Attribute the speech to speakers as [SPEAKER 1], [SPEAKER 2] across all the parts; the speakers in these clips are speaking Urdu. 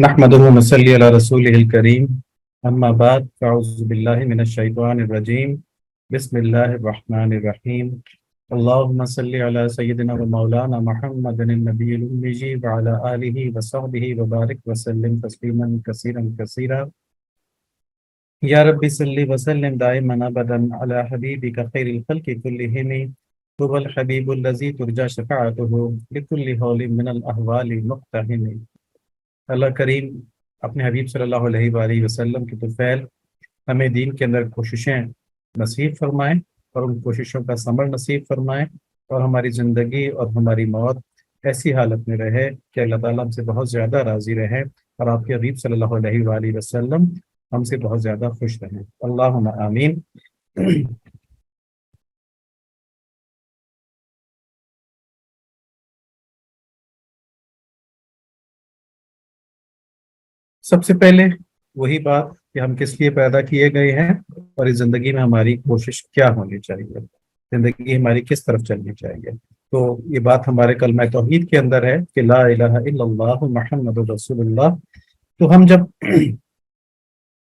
[SPEAKER 1] نحمده ونصلي على رسوله الكريم اما بعد فاعوذ بالله من الشيطان الرجيم بسم الله الرحمن الرحيم اللهم صل على سيدنا ومولانا محمد النبي الأمي وعلى آله وصحبه وبارك وسلم تسليما كثيرا كثيرا يا رب صل وسلم دائما ابدا على حبيبك خير الخلق كلهم هو الحبيب الذي ترجى شفاعته لكل حول من الأحوال مقتحم۔ اللہ کریم اپنے حبیب صلی اللہ علیہ وآلہ وسلم کی طفیل ہمیں دین کے اندر کوششیں نصیب فرمائیں اور ان کوششوں کا ثمر نصیب فرمائیں، اور ہماری زندگی اور ہماری موت ایسی حالت میں رہے کہ اللہ تعالیٰ ہم سے بہت زیادہ راضی رہے اور آپ کے حبیب صلی اللہ علیہ وآلہ وسلم ہم سے بہت زیادہ خوش رہیں، اللہم آمین۔ سب سے پہلے وہی بات کہ ہم کس لیے پیدا کیے گئے ہیں اور اس زندگی میں ہماری کوشش کیا ہونی چاہیے، زندگی ہماری کس طرف چلنی چاہیے۔ تو یہ بات ہمارے کلمہ توحید کے اندر ہے کہ لا الہ الا اللہ محمد رسول اللہ۔ تو ہم جب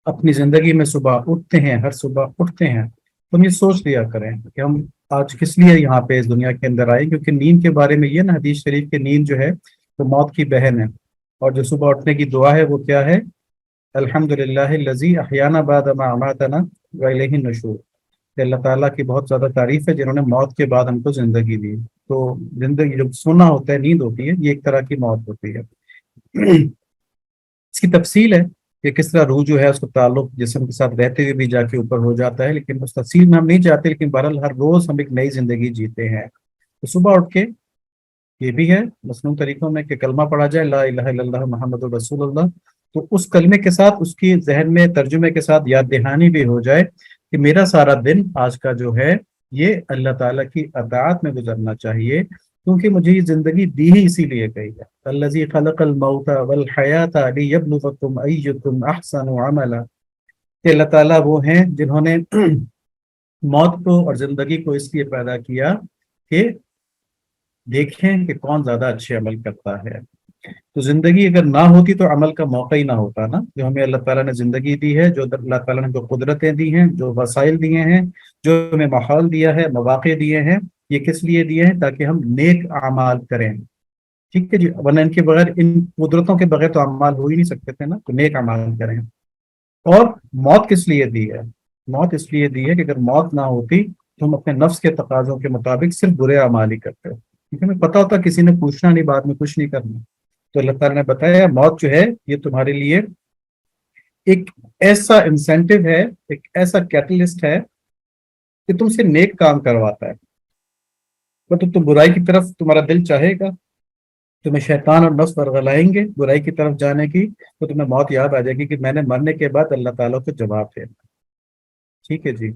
[SPEAKER 1] اپنی زندگی میں صبح اٹھتے ہیں، ہر صبح اٹھتے ہیں، تو ہم یہ سوچ لیا کریں کہ ہم آج کس لیے یہاں پہ اس دنیا کے اندر آئے، کیونکہ نیند کے بارے میں یہ نا حدیث شریف کے نیند جو ہے تو موت کی بہن ہے، اور جو صبح اٹھنے کی دعا ہے وہ کیا ہے؟ الحمدللہ الذی احیانا بعد ما اماتنا والیہ النشور، کہ اللہ تعالیٰ کی بہت زیادہ تعریف ہے جنہوں نے موت کے بعد ہم کو زندگی دی۔ تو زندگی جو سونا ہوتا ہے، نیند ہوتی ہے، یہ ایک طرح کی موت ہوتی ہے۔ اس کی تفصیل ہے کہ کس طرح روح جو ہے اس کو تعلق جسم کے ساتھ رہتے ہوئے بھی جا کے اوپر ہو جاتا ہے، لیکن اس تفصیل میں ہم نہیں جاتے، لیکن بہرحال ہر روز ہم ایک نئی زندگی جیتے ہیں۔ تو صبح اٹھ کے یہ بھی ہے مصنوع طریقوں میں کہ کلمہ پڑھا جائے لا الہ الا اللہ محمد رسول اللہ، تو اس کلمے کے ساتھ اس کی ذہن میں ترجمے کے ساتھ یاد دہانی بھی ہو جائے کہ میرا سارا دن آج کا جو ہے یہ اللہ تعالیٰ کی اطاعت میں گزرنا چاہیے، کیونکہ مجھے یہ زندگی دی ہی اسی لیے گئی ہے۔ الذی خلق الموت والحیات لیبلوکم ایکم احسن عملا، کہ اللہ تعالیٰ وہ ہیں جنہوں نے موت کو اور زندگی کو اس لیے پیدا کیا کہ دیکھیں کہ کون زیادہ اچھے عمل کرتا ہے۔ تو زندگی اگر نہ ہوتی تو عمل کا موقع ہی نہ ہوتا نا، جو ہمیں اللہ تعالیٰ نے زندگی دی ہے، جو اللہ تعالیٰ نے جو قدرتیں دی ہیں، جو وسائل دیے ہیں، جو ہمیں ماحول دیا ہے، مواقع دیے ہیں، یہ کس لیے دیے ہیں؟ تاکہ ہم نیک اعمال کریں، ٹھیک ہے جی، ورنہ ان کے بغیر، ان قدرتوں کے بغیر تو اعمال ہو ہی نہیں سکتے تھے نا، تو نیک اعمال کریں۔ اور موت کس لیے دی ہے؟ موت اس لیے دی ہے کہ اگر موت نہ ہوتی تو ہم اپنے نفس کے تقاضوں کے مطابق صرف برے اعمال ہی کرتے، کیونکہ ہمیں پتہ ہوتا کسی نے پوچھنا نہیں، بعد میں کچھ نہیں کرنا۔ تو اللہ تعالیٰ نے بتایا موت جو ہے یہ تمہارے لیے ایک ایسا انسینٹو ہے، ایک ایسا کیٹلسٹ ہے کہ تم سے نیک کام کرواتا ہے۔ تو تم برائی کی طرف تمہارا دل چاہے گا، تمہیں شیطان اور نفس ورغلائیں گے برائی کی طرف جانے کی، تو تمہیں موت یاد آ جائے گی کہ میں نے مرنے کے بعد اللہ تعالیٰ کو جواب دینا، ٹھیک ہے جی۔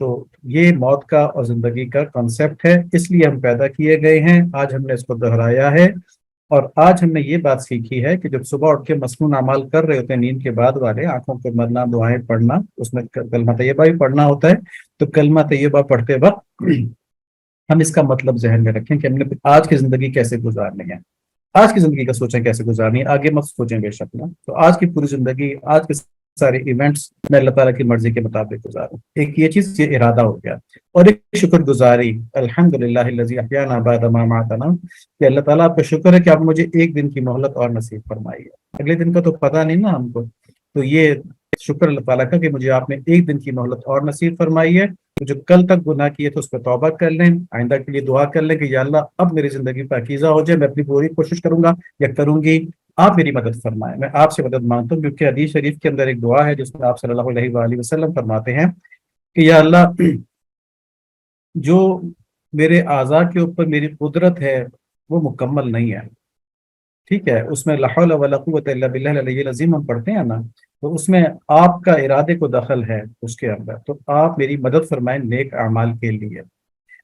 [SPEAKER 1] تو یہ موت کا اور زندگی کا کانسیپٹ ہے، اس لیے ہم پیدا کیے گئے ہیں۔ آج ہم نے اس کو دہرایا ہے، اور آج ہم نے یہ بات سیکھی ہے کہ جب صبح اٹھ کے مسنون اعمال کر رہے ہوتے ہیں نیند کے بعد والے، آنکھوں کو مرنا، دعائیں پڑھنا، اس میں کلمہ طیبہ بھی پڑھنا ہوتا ہے، تو کلمہ طیبہ پڑھتے وقت ہم اس کا مطلب ذہن میں رکھیں کہ ہم نے آج کی زندگی کیسے گزارنی ہے، آج کی زندگی کا سوچیں کیسے گزارنی ہے، آگے مت سوچیں بے شک نا۔ تو آج کی پوری زندگی، آج کے سارے ایونٹس میں اللہ تعالیٰ کی مرضی کے مطابق گزاروں۔ ایک یہ چیز، یہ ارادہ ہو گیا، اور ایک شکر گزاری، الحمدللہ الذی احیانا بعد ما اماتنا، کہ اللہ تعالیٰ آپ کا شکر ہے کہ آپ نے مجھے ایک دن کی مہلت اور نصیب فرمائی ہے، اگلے دن کا تو پتہ نہیں نا ہم کو، تو یہ شکر اللہ تعالیٰ کا کہ مجھے آپ نے ایک دن کی مہلت اور نصیب فرمائی ہے۔ جو کل تک گناہ کیے تو اس پہ توبہ کر لیں، آئندہ کے لیے دعا کر لیں کہ یا اللہ اب میری زندگی پاکیزہ ہو جائے، میں اپنی پوری کوشش کروں گا یا کروں گی، آپ میری مدد فرمائیں، میں آپ سے مدد مانگتا ہوں، کیونکہ حدیث شریف کے اندر ایک دعا ہے جس میں آپ صلی اللہ علیہ وآلہ وسلم فرماتے ہیں کہ یا اللہ جو میرے اعضاء کے اوپر میری قدرت ہے وہ مکمل نہیں ہے، ٹھیک ہے، اس میں لا حول ولا قوت الا باللہ العلی العظیم ہم پڑھتے ہیں نا، تو اس میں آپ کا ارادے کو دخل ہے اس کے اندر، تو آپ میری مدد فرمائیں نیک اعمال کے لیے۔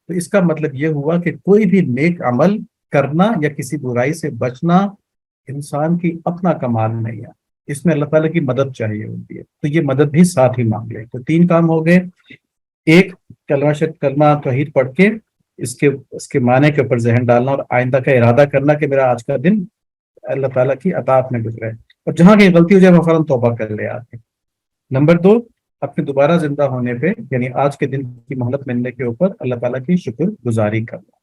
[SPEAKER 1] تو اس کا مطلب یہ ہوا کہ کوئی بھی نیک عمل کرنا یا کسی برائی سے بچنا انسان کی اپنا کمال نہیں ہے، اس میں اللہ تعالیٰ کی مدد چاہیے ہوتی ہے، تو یہ مدد بھی ساتھ ہی مانگ لے۔ تو تین کام ہو گئے، ایک کلمہ توحید پڑھ کے اس کے معنی کے اوپر ذہن ڈالنا اور آئندہ کا ارادہ کرنا کہ میرا آج کا دن اللہ تعالیٰ کی اطاعت میں گزرے۔ اور جہاں کہیں غلطی ہو جائے وہ فوراً توبہ کر لے آگے۔ نمبر 2، اپنے دوبارہ زندہ ہونے پہ یعنی آج کے دن کی مہلت ملنے کے اوپر اللہ تعالیٰ کی شکر گزاری کرنا۔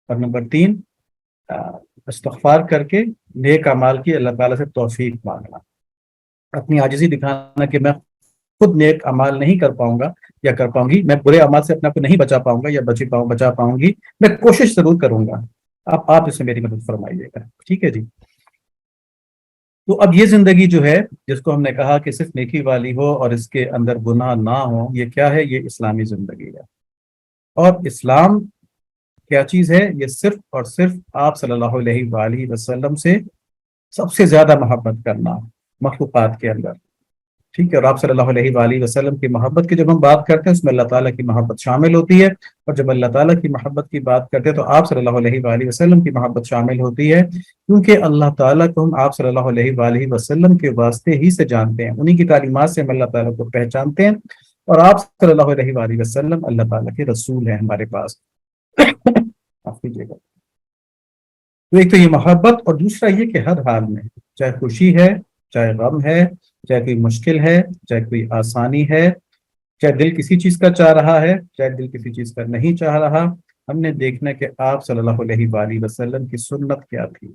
[SPEAKER 1] اور نمبر 3، استغفار کر کے نیک اعمال کی اللہ تعالیٰ سے توفیق مانگنا، اپنی عاجزی دکھانا کہ میں خود نیک اعمال نہیں کر پاؤں گا یا کر پاؤں گی، میں برے اعمال سے اپنے آپ کو نہیں بچا پاؤں گا یا بچا پاؤں گی، میں کوشش ضرور کروں گا، آپ اس میں میری مدد فرمائیے گا، ٹھیک ہے جی۔ تو اب یہ زندگی جو ہے جس کو ہم نے کہا کہ صرف نیکی والی ہو اور اس کے اندر گناہ نہ ہو، یہ کیا ہے؟ یہ اسلامی زندگی ہے۔ اور اسلام کیا چیز ہے؟ یہ صرف اور صرف آپ صلی اللہ علیہ وآلہ وسلم سے سب سے زیادہ محبت کرنا مخلوقات کے اندر، ٹھیک ہے۔ اور آپ صلی اللہ علیہ وآلہ وسلم کی محبت کی جب ہم بات کرتے ہیں اس میں اللہ تعالیٰ کی محبت شامل ہوتی ہے، اور جب اللہ تعالیٰ کی محبت کی بات کرتے ہیں تو آپ صلی اللہ علیہ وآلہ وسلم کی محبت شامل ہوتی ہے، کیونکہ اللہ تعالیٰ کو ہم آپ صلی اللہ علیہ وآلہ وسلم کے واسطے ہی سے جانتے ہیں، انہی کی تعلیمات سے ہم اللہ تعالیٰ کو پہچانتے ہیں، اور آپ صلی اللہ علیہ وآلہ وسلم اللہ تعالیٰ کے رسول ہیں ہمارے پاس۔ معاف کیجیے گا۔ تو ایک تو یہ محبت، اور دوسرا یہ کہ ہر حال میں چاہے خوشی ہے، چاہے غم ہے، چاہے کوئی مشکل ہے، چاہے کوئی آسانی ہے، چاہے دل کسی چیز کا چاہ رہا ہے، چاہے دل کسی چیز کا نہیں چاہ رہا، ہم نے دیکھنا کہ آپ صلی اللہ علیہ وآلہ وسلم کی سنت کیا تھی۔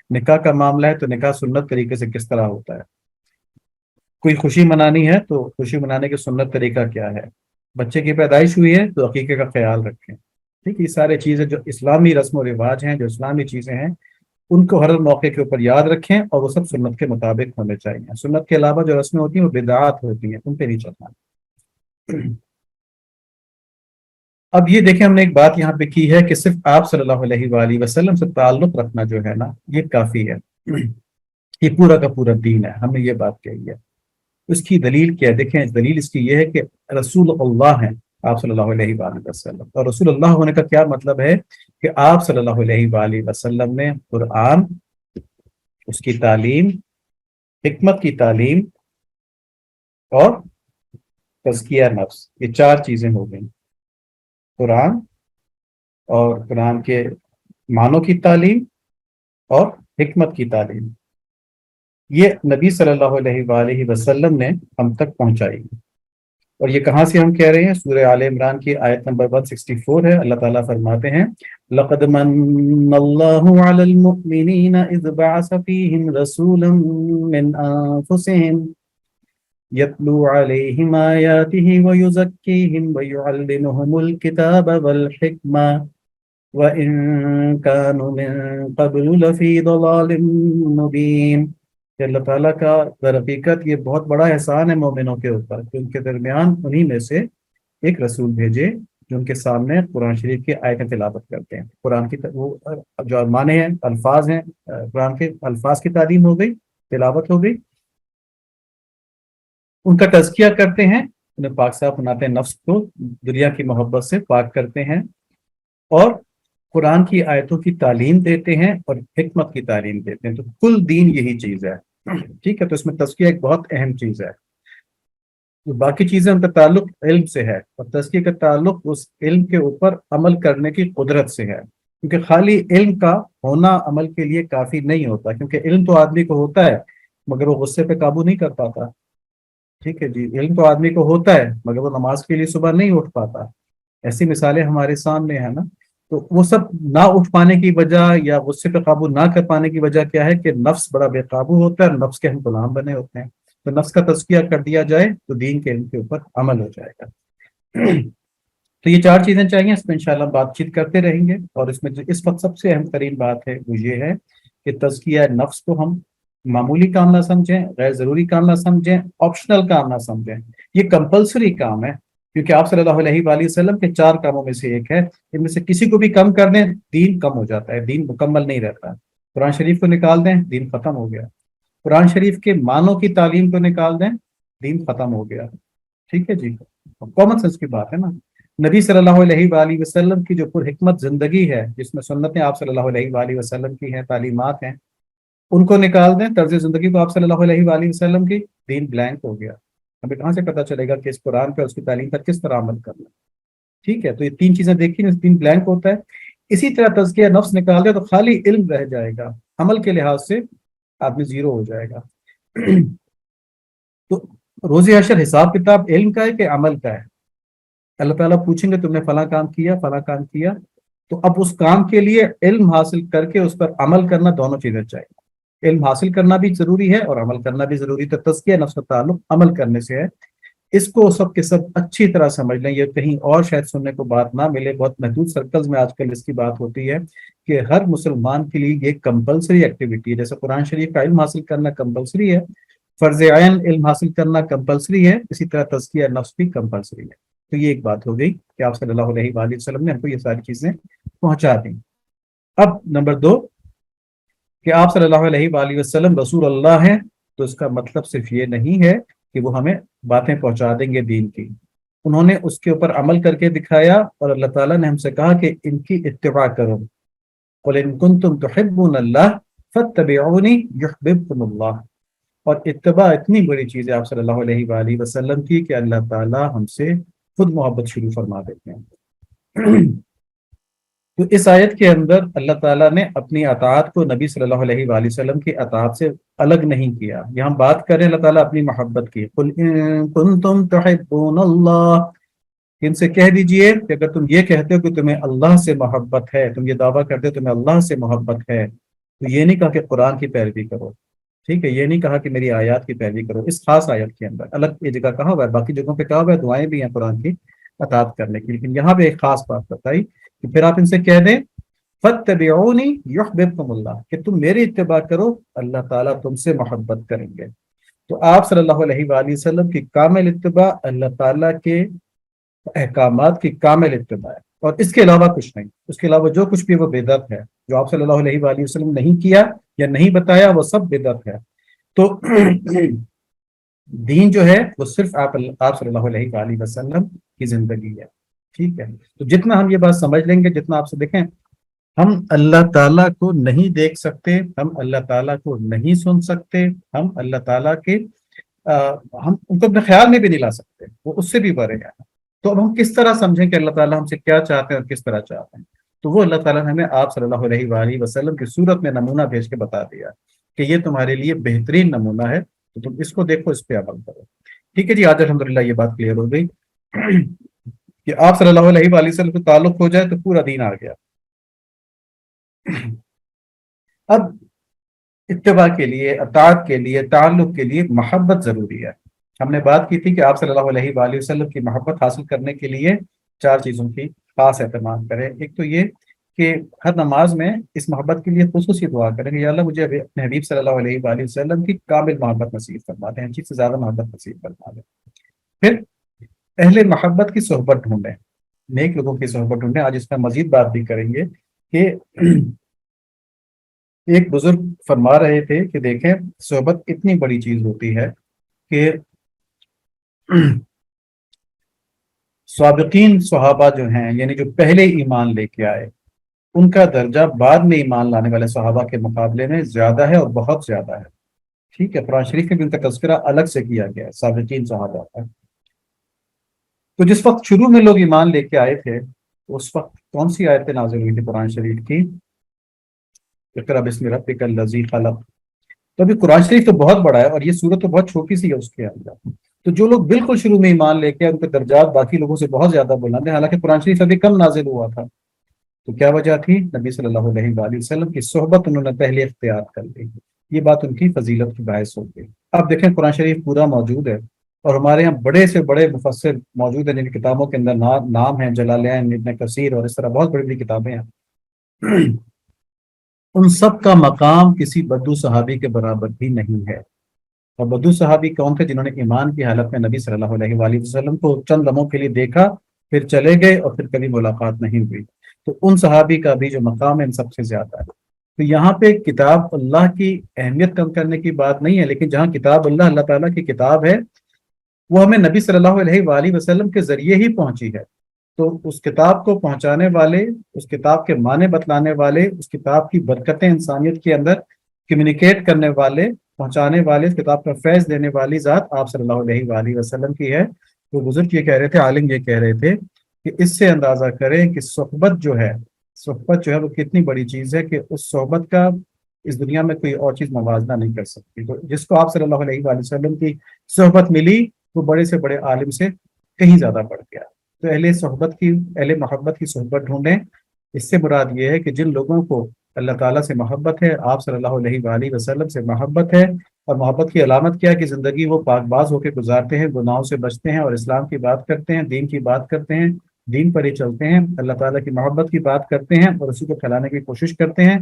[SPEAKER 1] نکاح کا معاملہ ہے تو نکاح سنت طریقے سے کس طرح ہوتا ہے، کوئی خوشی منانی ہے تو خوشی منانے کی سنت طریقہ کیا ہے، بچے کی پیدائش ہوئی ہے تو عقیقے کا خیال رکھیں، ٹھیک ہے۔ یہ سارے چیزیں جو اسلامی رسم و رواج ہیں، جو اسلامی چیزیں ہیں، ان کو ہر موقع کے اوپر یاد رکھیں، اور وہ سب سنت کے مطابق ہونے چاہیے۔ سنت کے علاوہ جو رسمیں ہوتی ہیں وہ بدعات ہوتی ہیں، ان پہ نہیں چلنا۔ اب یہ دیکھیں ہم نے ایک بات یہاں پہ کی ہے کہ صرف آپ صلی اللہ علیہ وآلہ وسلم سے تعلق رکھنا جو ہے نا یہ کافی ہے، یہ پورا کا پورا دین ہے، ہم نے یہ بات کہی ہے۔ اس کی دلیل کیا ہے؟ دیکھیں دلیل اس کی یہ ہے کہ رسول اللہ ہیں آپ صلی اللہ علیہ وآلہ وسلم، اور رسول اللہ ہونے کا کیا مطلب ہے کہ آپ صلی اللہ علیہ وآلہ وسلم نے قرآن، اس کی تعلیم، حکمت کی تعلیم اور تزکیہ نفس، یہ چار چیزیں ہو گئیں، قرآن اور قرآن کے معنوں کی تعلیم اور حکمت کی تعلیم، یہ نبی صلی اللہ علیہ وآلہ وسلم نے ہم تک پہنچائی۔ اور یہ کہاں سے ہم کہہ رہے ہیں؟ سورہ آل عمران کی آیت نمبر 164 ہے، اللہ تعالیٰ فرماتے ہیں لَقَدْ مَنَّ اللَّهُ عَلَى الْمُؤْمِنِينَ إِذْ بَعَثَ فِيهِمْ رَسُولًا مِّنْ أَنفُسِهِمْ يَتْلُو عَلَيْهِمْ آيَاتِهِ وَيُزَكِّيهِمْ وَيُعَلِّمُهُمُ الْكِتَابَ وَالْحِكْمَةَ وَإِن كَانُوا مِن قَبْلُ لَفِي ضَلَالٍ مُّبِينٍ۔ کہ اللہ تعالیٰ کا در حقیقت یہ بہت بڑا احسان ہے مومنوں کے اوپر کہ ان کے درمیان انہی میں سے ایک رسول بھیجے جو ان کے سامنے قرآن شریف کی آیتیں تلاوت کرتے ہیں، قرآن کی وہ جو معنی ہیں، الفاظ ہیں، قرآن کے الفاظ کی تعلیم ہو گئی، تلاوت ہو گئی، ان کا تزکیہ کرتے ہیں، انہیں پاک صاف بناتے ہیں، نفس کو دنیا کی محبت سے پاک کرتے ہیں، اور قرآن کی آیتوں کی تعلیم دیتے ہیں اور حکمت کی تعلیم دیتے ہیں۔ تو کل دین یہی چیز ہے، ٹھیک ہے۔ تو اس میں تزکیہ ایک بہت اہم چیز ہے، باقی چیزیں ان کا تعلق علم سے ہے، اور تزکیہ کا تعلق اس علم کے اوپر عمل کرنے کی قدرت سے ہے، کیونکہ خالی علم کا ہونا عمل کے لیے کافی نہیں ہوتا، کیونکہ علم تو آدمی کو ہوتا ہے مگر وہ غصے پہ قابو نہیں کر پاتا، ٹھیک ہے جی۔ علم تو آدمی کو ہوتا ہے مگر وہ نماز کے لیے صبح نہیں اٹھ پاتا، ایسی مثالیں ہمارے سامنے ہیں نا۔ تو وہ سب نہ اٹھ پانے کی وجہ یا غصے پہ قابو نہ کر پانے کی وجہ کیا ہے کہ نفس بڑا بے قابو ہوتا ہے، اور نفس کے ہم غلام بنے ہوتے ہیں۔ تو نفس کا تزکیہ کر دیا جائے تو دین کے علم کے اوپر عمل ہو جائے گا۔ تو یہ چار چیزیں چاہیے، اس میں انشاءاللہ بات چیت کرتے رہیں گے، اور اس میں جو اس وقت سب سے اہم ترین بات ہے وہ یہ ہے کہ تزکیہ نفس کو ہم معمولی کام نہ سمجھیں، غیر ضروری کام نہ سمجھیں، آپشنل کام نہ سمجھیں، یہ کمپلسری کام ہے، کیونکہ آپ صلی اللہ علیہ وآلہ وسلم کے چار کاموں میں سے ایک ہے، ان میں سے کسی کو بھی کم کر دیں دین کم ہو جاتا ہے، دین مکمل نہیں رہتا۔ قرآن شریف کو نکال دیں دین ختم ہو گیا، قرآن شریف کے معنوں کی تعلیم کو نکال دیں دین ختم ہو گیا، ٹھیک ہے جی۔ کامن سینس کی بات ہے نا۔ نبی صلی اللہ علیہ وآلہ وسلم کی جو پر حکمت زندگی ہے، جس میں سنتیں آپ صلی اللہ علیہ وآلہ وسلم کی ہیں، تعلیمات ہیں، ان کو نکال دیں، طرز زندگی کو آپ صلی اللہ علیہ وآلہ وسلم کی، دین بلینک ہو گیا۔ ہمیں کہاں سے پتہ چلے گا کہ اس قرآن پر، اس کی تعلیم پر کس طرح عمل کرنا، ٹھیک ہے۔ تو یہ تین چیزیں دیکھی، دین بلینک ہوتا ہے۔ اسی طرح تزکیہ نفس نکال دے تو خالی علم رہ جائے گا، عمل کے لحاظ سے آدمی زیرو ہو جائے گا۔ تو روز حشر حساب کتاب علم کا ہے کہ عمل کا ہے؟ اللہ تعالیٰ پوچھیں گے تم نے فلاں کام کیا، فلاں کام کیا، تو اب اس کام کے لیے علم حاصل کر کے اس پر عمل کرنا، دونوں چیزیں چاہیے۔ علم حاصل کرنا بھی ضروری ہے اور عمل کرنا بھی ضروری، تو تزکیہ نفس کا تعلق عمل کرنے سے ہے۔ اس کو سب کے سب اچھی طرح سمجھ لیں، یہ کہیں اور شاید سننے کو بات نہ ملے، بہت محدود سرکلز میں آج کل اس کی بات ہوتی ہے کہ ہر مسلمان کے لیے یہ کمپلسری ایکٹیویٹی ہے۔ جیسے قرآن شریف کا علم حاصل کرنا کمپلسری ہے، فرض عین علم حاصل کرنا کمپلسری ہے، اسی طرح تزکیہ نفس بھی کمپلسری ہے۔ تو یہ ایک بات ہو گئی کہ آپ صلی اللہ علیہ وآلہ وسلم نے ہم کو یہ ساری چیزیں پہنچا دیں۔ اب نمبر 2 کہ آپ صلی اللہ علیہ وآلہ وسلم رسول اللہ ہیں، تو اس کا مطلب صرف یہ نہیں ہے کہ وہ ہمیں باتیں پہنچا دیں گے دین کی، انہوں نے اس کے اوپر عمل کر کے دکھایا، اور اللہ تعالیٰ نے ہم سے کہا کہ ان کی اتباع کرو۔ قل ان کنتم تحبون اللہ فاتبعونی یحببکم اللہ۔ اور اتباع اتنی بڑی چیز ہے آپ صلی اللہ علیہ وآلہ وسلم کی کہ اللہ تعالیٰ ہم سے خود محبت شروع فرما دیتے ہیں۔ تو اس آیت کے اندر اللہ تعالیٰ نے اپنی اطاعت کو نبی صلی اللہ علیہ وآلہ وسلم کی اطاعت سے الگ نہیں کیا۔ یہاں بات کریں اللہ تعالیٰ اپنی محبت کی، قل ان کنتم تحبون اللہ، ان سے کہہ دیجئے کہ اگر تم یہ کہتے ہو کہ تمہیں اللہ سے محبت ہے، تم یہ دعویٰ کرتے ہو تمہیں اللہ سے محبت ہے، تو یہ نہیں کہا کہ قرآن کی پیروی کرو، ٹھیک ہے، یہ نہیں کہا کہ میری آیات کی پیروی کرو، اس خاص آیت کے اندر الگ یہ جگہ کہا ہوا ہے، باقی جگہوں پہ کہا ہوا ہے، دعائیں بھی ہیں قرآن کی اطاعت کرنے کی، لیکن یہاں پہ ایک خاص بات بتائی کہ پھر آپ ان سے کہہ دیں فَاتَّبِعُونِي يُحْبِبْكُمُ اللَّهُ، کہ تم میری اتباع کرو، اللہ تعالیٰ تم سے محبت کریں گے۔ تو آپ صلی اللہ علیہ وآلہ وسلم کی کامل اتباع اللہ تعالیٰ کے احکامات کی کامل اتباع ہے، اور اس کے علاوہ کچھ نہیں، اس کے علاوہ جو کچھ بھی وہ بدعت ہے، جو آپ صلی اللہ علیہ وآلہ وسلم نہیں کیا یا نہیں بتایا وہ سب بدعت ہے۔ تو دین جو ہے وہ صرف آپ صلی اللہ علیہ وآلہ وسلم کی زندگی ہے، ٹھیک ہے۔ تو جتنا ہم یہ بات سمجھ لیں گے، جتنا آپ سے دیکھیں، ہم اللہ تعالیٰ کو نہیں دیکھ سکتے، ہم اللہ تعالیٰ کو نہیں سن سکتے، ہم اللہ تعالیٰ کے ہم ان کو اپنے خیال میں بھی نہیں لا سکتے، وہ اس سے بھی بڑے ہیں۔ تو اب ہم کس طرح سمجھیں کہ اللہ تعالیٰ ہم سے کیا چاہتے ہیں اور کس طرح چاہتے ہیں؟ تو وہ اللہ تعالیٰ نے ہمیں آپ صلی اللہ علیہ وآلہ وسلم کی صورت میں نمونہ بھیج کے بتا دیا کہ یہ تمہارے لیے بہترین نمونہ ہے، تو تم اس کو دیکھو، اس پہ عمل کرو۔ ٹھیک ہے جی، آج الحمدللہ یہ بات کلیئر ہو گئی کہ آپ صلی اللہ علیہ وآلہ وسلم کو تعلق ہو جائے تو پورا دین آ گیا۔ اب اتباع کے لیے، اطاعت کے لیے، تعلق کے لیے محبت ضروری ہے۔ ہم نے بات کی تھی کہ آپ صلی اللہ علیہ وآلہ وسلم کی محبت حاصل کرنے کے لیے 4 چیزوں کی خاص اہتمام کریں۔ ایک تو یہ کہ ہر نماز میں اس محبت کے لیے خصوصی دعا کریں کہ یا اللہ مجھے اپنے حبیب صلی اللہ علیہ وآلہ وسلم کی کامل محبت نصیب فرما دیں، ہر چیز سے زیادہ محبت نصیب فرما دیں۔ پھر اہل محبت کی صحبت ڈھونڈیں، نیک لوگوں کی صحبت ڈھونڈیں۔ آج اس میں مزید بات بھی کریں گے کہ ایک بزرگ فرما رہے تھے کہ دیکھیں صحبت اتنی بڑی چیز ہوتی ہے کہ سابقین صحابہ جو ہیں، یعنی جو پہلے ایمان لے کے آئے، ان کا درجہ بعد میں ایمان لانے والے صحابہ کے مقابلے میں زیادہ ہے، اور بہت زیادہ ہے، ٹھیک ہے۔ قرآن شریف میں بھی ان کا تذکرہ الگ سے کیا گیا ہے سابقین صحابہ کا۔ تو جس وقت شروع میں لوگ ایمان لے کے آئے تھے، اس وقت کون سی آیتیں نازل ہوئی تھی قرآن شریف کی؟ اقرأ بسم ربک الذی خلق۔ تو ابھی قرآن شریف تو بہت بڑا ہے اور یہ سورت تو بہت چھوٹی سی ہے اس کے اندر، تو جو لوگ بالکل شروع میں ایمان لے کے ان کے درجات باقی لوگوں سے بہت زیادہ بلند ہیں، حالانکہ قرآن شریف ابھی کم نازل ہوا تھا۔ تو کیا وجہ تھی؟ نبی صلی اللہ علیہ وآلہ وسلم کی صحبت انہوں نے پہلے اختیار کر لی، یہ بات ان کی فضیلت کی باعث ہو گئی۔ اب دیکھیں قرآن شریف پورا موجود ہے، اور ہمارے یہاں بڑے سے بڑے مفسر موجود ہیں جن کی کتابوں کے اندر نام ہیں جلالین، ابن کثیر، اور اس طرح بہت بڑی بڑی کتابیں ہیں۔ ان سب کا مقام کسی بدو صحابی کے برابر بھی نہیں ہے۔ اور بدو صحابی کون تھے؟ جنہوں نے ایمان کی حالت میں نبی صلی اللہ علیہ وآلہ وسلم کو چند لمحوں کے لیے دیکھا، پھر چلے گئے اور پھر کبھی ملاقات نہیں ہوئی۔ تو ان صحابی کا بھی جو مقام ہے ان سب سے زیادہ ہے۔ تو یہاں پہ کتاب اللہ کی اہمیت کم کرنے کی بات نہیں ہے، لیکن جہاں کتاب اللہ تعالیٰ کی کتاب ہے، وہ ہمیں نبی صلی اللہ علیہ وآلہ وسلم کے ذریعے ہی پہنچی ہے۔ تو اس کتاب کو پہنچانے والے، اس کتاب کے معنی بتلانے والے، اس کتاب کی برکتیں انسانیت کے اندر کمیونیکیٹ کرنے والے، پہنچانے والے، اس کتاب کا فیض دینے والی ذات آپ صلی اللہ علیہ وآلہ وسلم کی ہے۔ وہ بزرگ یہ کہہ رہے تھے، عالم یہ کہہ رہے تھے کہ اس سے اندازہ کریں کہ صحبت جو ہے وہ کتنی بڑی چیز ہے، کہ اس صحبت کا اس دنیا میں کوئی اور چیز موازنہ نہیں کر سکتی. تو جس کو آپ صلی اللہ علیہ وآلہ وسلم کی صحبت ملی وہ بڑے سے بڑے عالم سے کہیں زیادہ بڑھ گیا. تو اہل محبت کی صحبت ڈھونڈیں. اس سے مراد یہ ہے کہ جن لوگوں کو اللہ تعالیٰ سے محبت ہے، آپ صلی اللہ علیہ وآلہ وسلم سے محبت ہے، اور محبت کی علامت کیا ہے کہ زندگی وہ پاک باز ہو کے گزارتے ہیں، گناہوں سے بچتے ہیں اور اسلام کی بات کرتے ہیں، دین کی بات کرتے ہیں، دین پر ہی چلتے ہیں، اللہ تعالیٰ کی محبت کی بات کرتے ہیں اور اسی کو پھیلانے کی کوشش کرتے ہیں.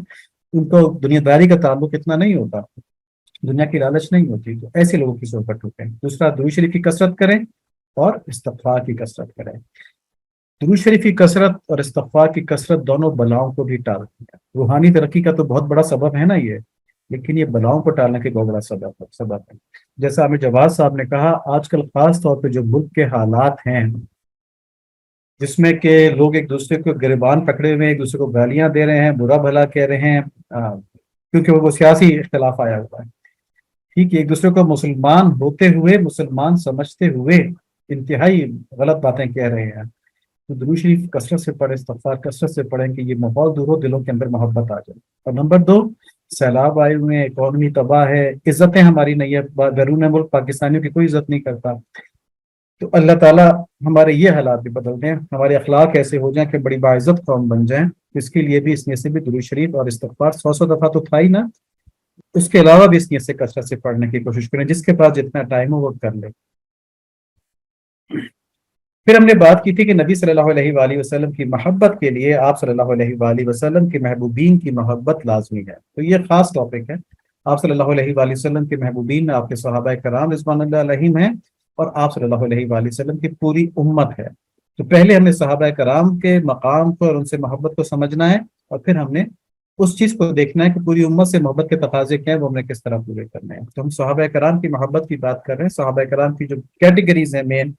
[SPEAKER 1] ان کو دنیا داری کا تعلق اتنا نہیں ہوتا، دنیا کی لالچ نہیں ہوتی. تو ایسے لوگوں کی صحبت ہوتے ہیں. دوسرا، درود شریف کی کثرت کریں اور استغفار کی کثرت کریں. درود شریف کی کثرت اور استغفار کی کثرت دونوں بلاؤں کو بھی ٹالتی ہے. روحانی ترقی کا تو بہت بڑا سبب ہے نا یہ، لیکن یہ بلاؤں کو ٹالنے کے بہت بڑا سبب ہے. جیسا عامر جواد صاحب نے کہا، آج کل خاص طور پہ جو ملک کے حالات ہیں جس میں کہ لوگ ایک دوسرے کو گریبان پکڑے ہوئے ہیں، ایک دوسرے کو گالیاں دے رہے ہیں، برا بھلا کہہ رہے ہیں، کیونکہ وہ سیاسی اختلاف آیا ہوا ہے. ٹھیک ہے، ایک دوسرے کو مسلمان ہوتے ہوئے، مسلمان سمجھتے ہوئے انتہائی غلط باتیں کہہ رہے ہیں. تو درود شریف کثرت سے پڑھیں، استغفار کثرت سے پڑھیں کہ یہ ماحول دور ہو، دلوں کے اندر محبت آ جائے. اور نمبر 2، سیلاب آئے ہوئے ہیں، اکانومی تباہ ہے، عزتیں ہماری نہیں ہے، بیرون ملک پاکستانیوں کی کوئی عزت نہیں کرتا. تو اللہ تعالیٰ ہمارے یہ حالات بھی بدل دیں، ہمارے اخلاق ایسے ہو جائیں کہ بڑی باعزت قوم بن جائیں. اس کے لیے بھی اس نیت سے بھی درود شریف اور استغفار 100 دفعہ تو تھا ہی نا، اس کے علاوہ بھی اس نیت سے کثرت سے پڑھنے کی کوشش کریں. جس کے پاس جتنا ٹائم ہو وہ کر لے. پھر ہم نے بات کی تھی کہ نبی صلی اللہ علیہ وآلہ وسلم کی محبت کے لیے آپ صلی اللہ علیہ وآلہ وسلم کے محبوبین کی محبت لازمی ہے. تو یہ خاص ٹاپک ہے. آپ صلی اللہ علیہ وآلہ وسلم کے محبوبین میں آپ کے صحابہ کرام رضوان اللہ علیہم ہیں، اور آپ صلی اللہ علیہ وآلہ وسلم کی پوری امت ہے. تو پہلے ہم نے صحابہ کرام کے مقام کو اور ان سے محبت کو سمجھنا ہے، اور پھر ہم نے اس چیز کو دیکھنا ہے کہ پوری امت سے محبت کے تقاضے کیا ہیں، وہ ہم نے کس طرح پورے کرنے ہیں. تو ہم صحابہ کرام کی محبت کی بات کر رہے ہیں. صحابہ کرام کی جو کیٹیگریز ہیں مین،